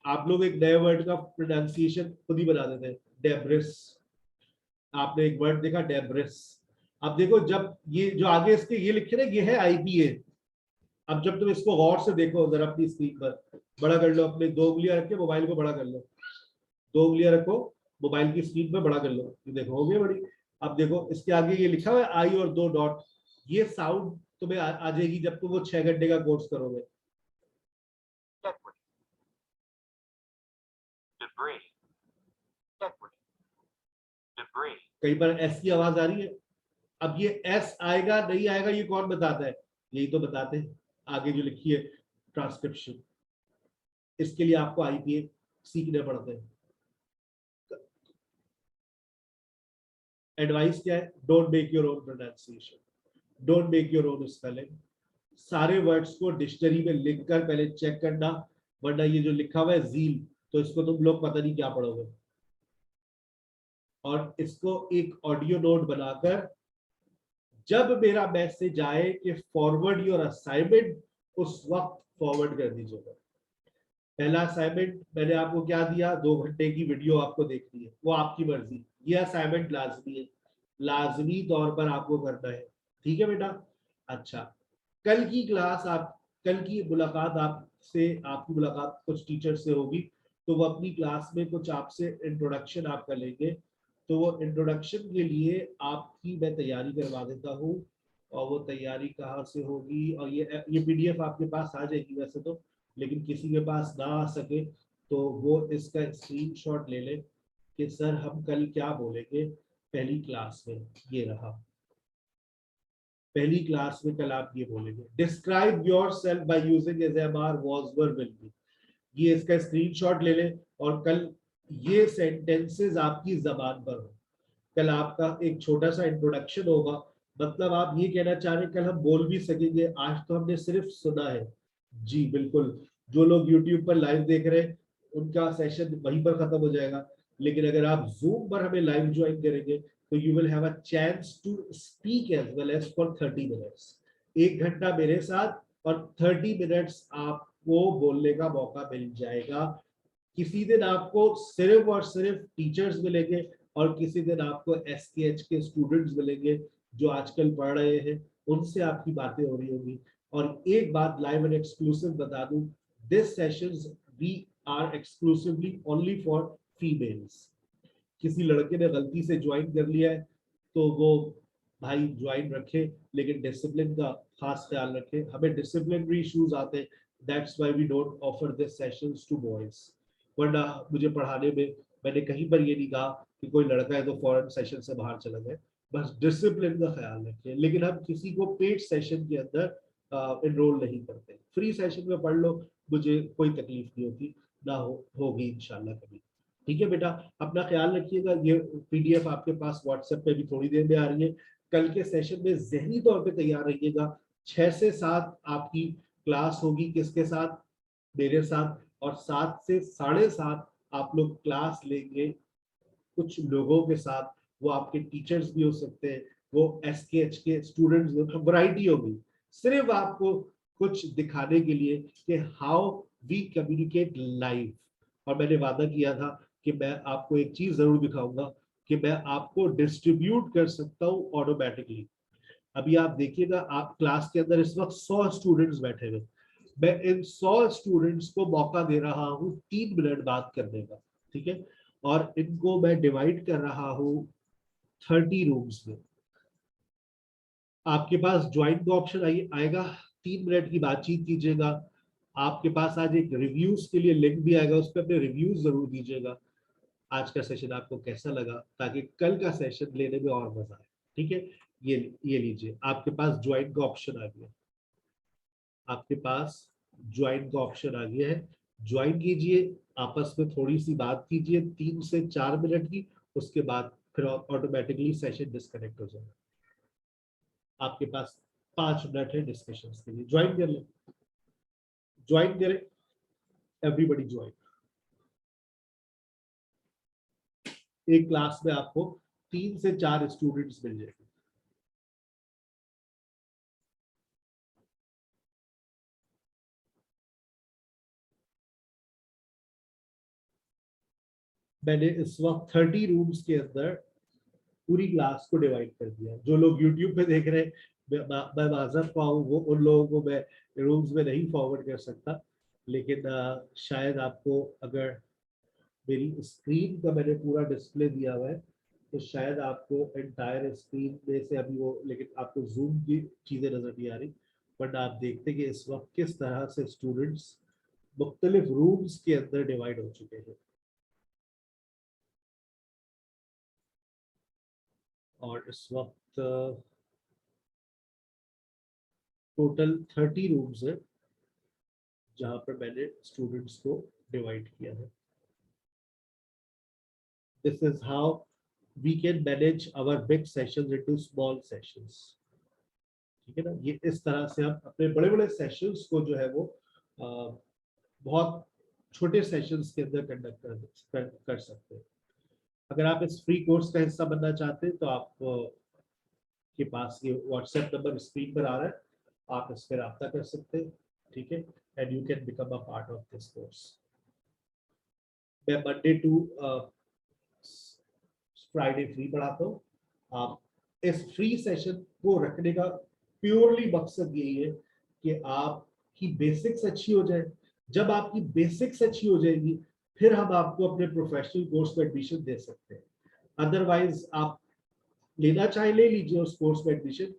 आप लोग एक नए वर्ड का प्रोनाउंसिएशन खुद ही बना देते हैं, डेब्रिस। आपने एक वर्ड देखा डेब्रिस, अब देखो जब ये जो आगे इसके ये लिखे ना, ये है आईपीए। अब जब तुम इसको गौर से देखो जरा अपनी स्क्रीन पर, बड़ा कर लो, अपने 2 उंगलियां रख के मोबाइल को बड़ा कर लो, 2 उंगलियां रखो मोबाइल की स्क्रीन पर, बड़ा कर लो, ये देखो हो गई बड़ी। अब देखो इसके आगे ये लिखा हुआ है आई और 2 डॉट, ये साउंड तुम्हें आ जाएगी जब तुम वो 6 घंटे का कोर्स करोगे। Debris. Debris. Debris. कहीं पर एस की आवाज आ रही है, अब ये एस आएगा नहीं आएगा ये कौन बताता है? यही तो बताते हैं आगे जो लिखी है ट्रांसक्रिप्शन। इसके लिए आपको आईपीए सीखने पड़ते हैं। एडवाइस क्या है? Don't make your own pronunciation, don't make your own spelling. सारे वर्ड्स को डिक्शनरी में लिख कर पहले चेक करना, वरना ये जो लिखा हुआ है जील, तो इसको तुम लोग पता नहीं क्या पढ़ोगे। और इसको एक ऑडियो नोट बनाकर जब मेरा मैसेज आए कि फॉरवर्ड योर असाइनमेंट, उस वक्त फॉरवर्ड कर दीजिएगा। पहला असाइनमेंट मैंने आपको क्या दिया, 2 घंटे की वीडियो आपको देखनी है, वो आपकी मर्जी, ये असाइनमेंट लाजमी है, लाजमी तौर पर आपको करना है, ठीक है बेटा। अच्छा, कल की क्लास आप, कल की मुलाकात आपसे, आपकी मुलाकात कुछ टीचर से होगी, तो वो अपनी क्लास में कुछ आपसे इंट्रोडक्शन आप कर लेंगे, तो वो इंट्रोडक्शन के लिए आपकी मैं तैयारी करवा देता हूँ। और वो तैयारी कहाँ से होगी, और ये पीडीएफ आपके पास आ जाएगी वैसे तो, लेकिन किसी के पास ना आ सके तो वो इसका स्क्रीनशॉट ले ले कि सर हम कल क्या बोलेंगे पहली क्लास में। ये रहा, पहली क्लास में कल आप ये बोलेंगे, describe yourself by using ASMR was were will be. ये इसका स्क्रीनशॉट ले ले, और कल ये सेंटेंसेस आपकी जबान पर हो। कल आपका एक छोटा सा इंट्रोडक्शन होगा, मतलब आप ये कहना चाह रहे हैं कल हम बोल भी सकेंगे, आज तो हमने सिर्फ सुना है। जी बिल्कुल, जो लोग YouTube पर लाइव देख रहे हैं उनका सेशन वहीं पर खत्म हो जाएगा, लेकिन अगर आप Zoom पर हमें लाइव ज्वाइन करेंगे तो you will have a chance to speak as well as for 30 minutes. 1 घंटा मेरे साथ और 30 मिनट्स आपको बोलने का मौका मिल जाएगा। किसी दिन आपको सिर्फ और सिर्फ टीचर्स मिलेंगे, और किसी दिन आपको एसकेएच के स्टूडेंट्स मिलेंगे जो आजकल पढ़ रहे हैं, उनसे आपकी बातें हो रही होंगी। और एक बात लाइव एंड एक्सक्लूसिव बता दूं, this sessions we are exclusively only for females. किसी लड़के ने गलती से ज्वाइन कर लिया है तो वो भाई ज्वाइन रखे, लेकिन डिसिप्लिन का खास ख्याल रखे, हमें डिसिप्लिनरी इश्यूज आते हैं, that's why we don't offer this sessions to boys. वरना मुझे पढ़ाने में मैंने कहीं पर ये नहीं कहा कि कोई लड़का है तो फॉरेन सेशन से बाहर चला जाए, बस डिसिप्लिन का ख्याल रखें। लेकिन हम किसी को पेड सेशन के अंदर इनरोल नहीं करते, फ्री सेशन में पढ़ लो, मुझे कोई तकलीफ नहीं होती, ना होगी इंशाल्लाह कभी। ठीक है बेटा, अपना ख्याल रखिएगा। ये पीडीएफ आपके पास व्हाट्सएप पे भी थोड़ी देर में आ रही है। कल के सेशन में जहनी तौर पे तैयार रहिएगा। 6 से 7 आपकी क्लास होगी, किसके साथ, मेरे साथ, और 7 से 7:30 आप लोग क्लास लेंगे कुछ लोगों के साथ। वो आपके टीचर्स भी हो सकते हैं, वो एसकेएच के स्टूडेंट्स, वैरायटी होगी, सिर्फ आपको कुछ दिखाने के लिए कि हाउ वी कम्युनिकेट लाइव। और मैंने वादा किया था कि मैं आपको एक चीज जरूर दिखाऊंगा कि मैं आपको डिस्ट्रीब्यूट कर सकता हूँ ऑटोमेटिकली। अभी आप देखिएगा, आप क्लास के अंदर इस वक्त 100 स्टूडेंट्स बैठे हुए, मैं इन 100 स्टूडेंट्स को मौका दे रहा हूँ 3 मिनट बात करने का, ठीक है। और इनको मैं डिवाइड कर रहा हूँ 30 रूम्स में। आपके पास ज्वाइन का ऑप्शन आएगा, 3 मिनट की बातचीत कीजिएगा। आपके पास आज एक रिव्यूज के लिए लिंक भी आएगा, उस पर अपने रिव्यूज जरूर दीजिएगा। आज का सेशन आपको कैसा लगा, ताकि कल का सेशन लेने में और मजा आए, ठीक है। ये लीजिए, आपके पास ज्वाइन का ऑप्शन आ गया, आपके पास ज्वाइन का ऑप्शन आ गया है। ज्वाइन कीजिए, आपस में थोड़ी सी बात कीजिए 3 से 4 मिनट की, उसके बाद फिर ऑटोमेटिकली सेशन डिस्कनेक्ट हो जाएगा। आपके पास 5 मिनट है डिस्कशन के लिए, ज्वाइन कर ले, ज्वाइन करें, एवरीबडी ज्वाइन। एक क्लास में आपको 3 से 4 स्टूडेंट्स मिल जाएंगे। मैंने इस वक्त 30 रूम्स के अंदर पूरी क्लास को डिवाइड कर दिया। जो लोग यूट्यूब पे देख रहे हैं, मैं माजरत पाऊँ, वो उन लोगों को मैं रूम्स में नहीं फॉरवर्ड कर सकता, लेकिन शायद आपको, अगर मेरी स्क्रीन का मैंने पूरा डिस्प्ले दिया हुआ है तो शायद आपको एंटायर स्क्रीन में से अभी वो, लेकिन आपको जूम की चीजें नजर नहीं आ रही। बट आप देखते कि इस वक्त किस तरह से स्टूडेंट्स मुख्तलिफ रूम्स के अंदर डिवाइड हो चुके हैं। और इस वक्त टोटल 30 रूम्स है जहां पर मैंने स्टूडेंट्स को डिवाइड किया है। This is how we can manage our big sessions into small sessions, ठीक है ना। ये इस तरह से हम अपने बड़े बड़े सेशंस को जो है वो बहुत छोटे सेशंस के अंदर कंडक्ट कर सकते हैं। अगर आप इस फ्री कोर्स का हिस्सा बनना चाहते हैं तो आप के पास ये व्हाट्सएप नंबर स्क्रीन पर आ रहा है, आप इस पर रब्ता कर सकते हैं, ठीक है। And you can become a part of this course. मैं मंडे टू फ्राइडे फ्री पढ़ाता हूँ। आप इस फ्री सेशन को रखने का प्योरली मकसद यही है कि आपकी बेसिक्स अच्छी हो जाए। जब आपकी बेसिक्स अच्छी हो जाएगी फिर हम आपको अपने प्रोफेशनल कोर्स में एडमिशन दे सकते हैं। अदरवाइज आप लेना चाहे ले लीजिए उस कोर्स में admission,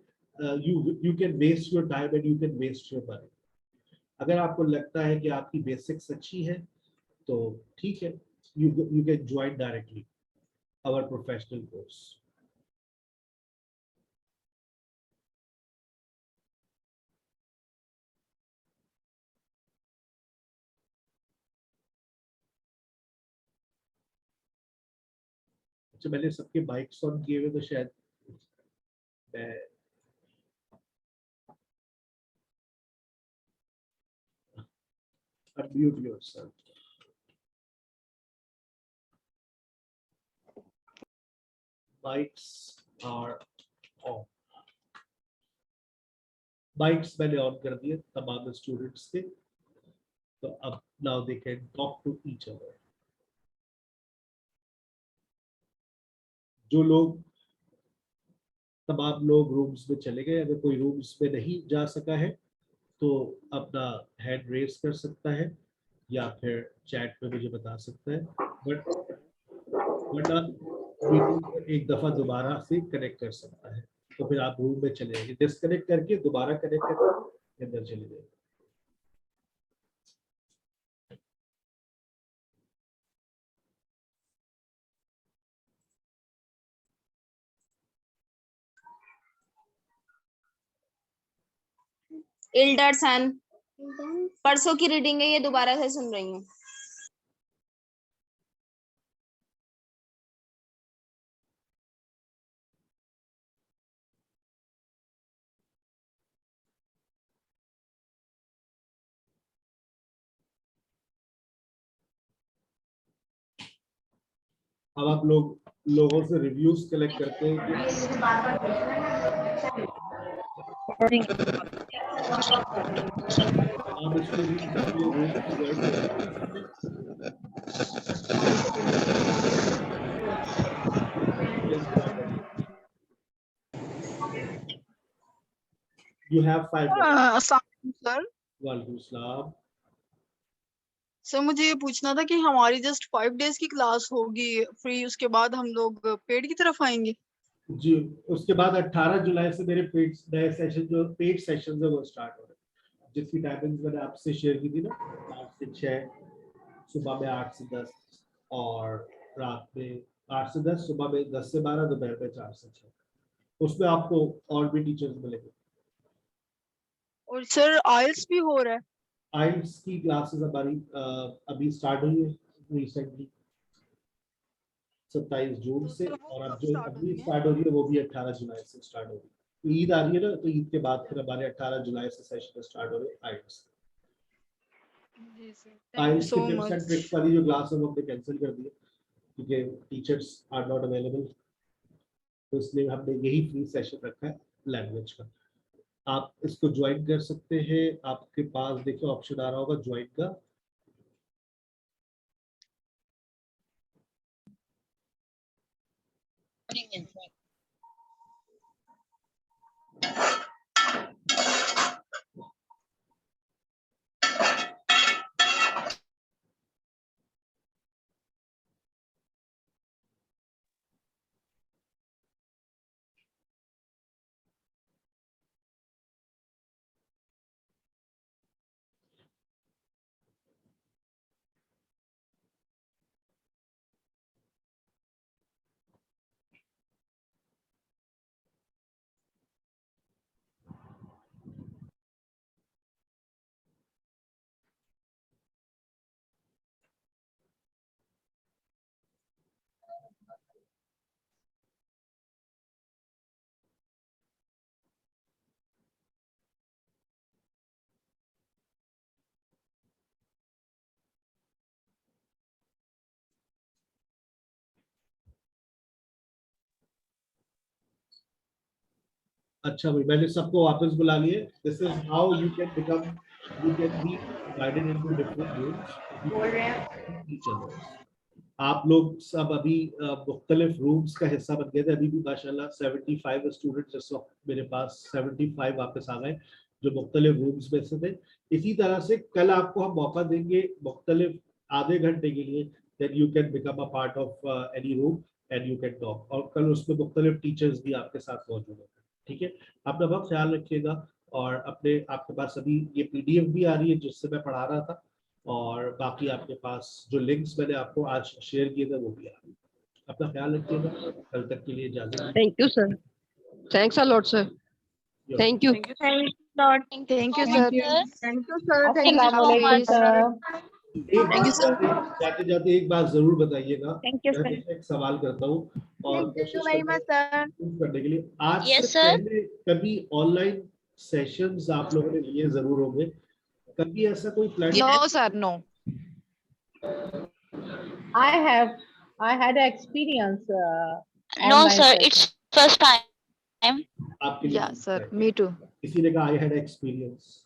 you can waste your time and you can waste your money. अगर आपको लगता है कि आपकी बेसिक्स अच्छी है तो ठीक है, you can join directly our professional course. अच्छा, मैंने सबके माइक्स ऑन किए हुए तो शायद मैं unmute yourself. Mics are on. Mics मैंने ऑन कर दिए तमाम स्टूडेंट्स के, तो अब now they can talk to each other. जो लोग तमाम लोग रूम्स में चले गए, अगर कोई रूम्स में नहीं जा सका है तो अपना हैंड रेज कर सकता है या फिर चैट में मुझे बता सकता है, वरना मीटिंग को एक दफा दोबारा से कनेक्ट कर सकता है। तो फिर आप रूम में चले जाएंगे, डिस्कनेक्ट करके दोबारा कनेक्ट करके अंदर चले जाएंगे। इल्डर सन परसों की रीडिंग है, ये दोबारा से सुन रही हूँ। अब आप लोगों से रिव्यूज कलेक्ट करते हैं कि आप इसको भी You have 5 minutes. सर वालेकुम सलाम। सर मुझे ये पूछना था कि हमारी जस्ट 5 डेज की क्लास होगी फ्री, उसके बाद हम लोग पेड की तरफ आएंगे। जी, उसके बाद 18 जुलाई से मेरे पेड नए सेशन जो पेड सेशंस है वो स्टार्ट हो रहे हैं, जिसकी टाइमिंग्स मैंने आपसे शेयर की थी ना, 8 से 6, सुबह में 8 से 10 और रात में 8 से 10, सुबह में 10 से 12, दोपहर में 4 से 6। उसमें आपको और भी टीचर्स मिलेंगे। और सर आइल्स भी हो रहा है? आइल्स की क्लासेस हमारी अभी स्टार्ट हुई है रिसेंटली 27 जून से, और अब जो अभी स्टार्ट हो रही है वो भी 18 जुलाई से स्टार्ट हो रही है। ईद आ रही है ना, तो ईद के बाद फिर हमारे 18 जुलाई से सेशन स्टार्ट हो रहे हैं आइल्स। जी सर, आइल्स सो की टिप्स एंड ट्रिक्स वाली जो क्लास है वो हमने कैंसिल कर दी है क्योंकि टीचर्स आर नॉट अवेलेबल, तो इसलिए हमने यही फ्री सेशन रखा है लैंग्वेज का। आप इसको ज्वाइन कर सकते हैं, आपके पास देखिए ऑप्शन आ रहा होगा ज्वाइन का। अच्छा भाई, मैंने सबको वापस बुला लिए। This is how you can be guided into different rooms each other. आप लोग सब अभी मुख्तलिफ रूम्स का हिस्सा बन गए थे। अभी भी माशाल्लाह 75 स्टूडेंट्स इस वक्त मेरे पास 75 वापस आ गए जो मुख्तलिफ रूम्स में से थे। इसी तरह से कल आपको हम मौका देंगे मुख्तलिफ आधे घंटे के लिए, that you can become a part of any room and you can talk. और कल उसमें मुख्तलिफ टीचर्स भी आपके साथ मौजूद होंगे, ठीक है। अपना बहुत ख्याल रखिएगा। और अपने आपके पास अभी ये पीडीएफ भी आ रही है जिससे मैं पढ़ा रहा था, और बाकी आपके पास जो लिंक्स मैंने आपको आज शेयर किए थे वो भी आ रही है। अपना ख्याल रखिएगा। कल तक के लिए इजाजत दीजिए। Thank you, sir. Thanks a lot, sir. Thank you. Thank you, sir. Thank you, so sir. much, sir. Thank you, sir. Thank you so much. एक जाते जाते एक बात जरूर बताइएगा। Thank you, मैं sir. भी एक सवाल करता हूँ और Thank you कोशिश very much, sir. करने के लिए, आज Yes, से sir. पहले कभी ऑनलाइन सेशंस आप लोगों ने लिए जरूर होंगे, कभी ऐसा कोई plan? No, sir, no. I had experience. No, online sir. session. It's first time. आपके लिए Yeah, sir. Me too. किसी ने कहा I had experience?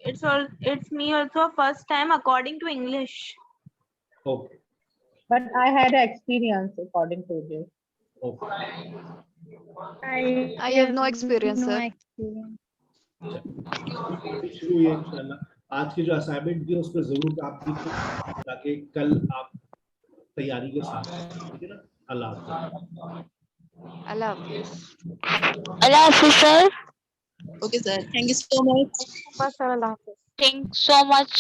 It's me also first time according to English. Okay But I had experience according to this. Okay, I have no experience, sir. शुरू है इंशाल्लाह। आज की जो असाइनमेंट थी उस पर जरूर काम कीजिए ताकि कल आप तैयारी के साथ, ठीक है ना। अल्लाह हाफ़िज़। Allah Hafiz. Allah Hafiz, sir. Okay, sir. Thank you so much. Thanks so much.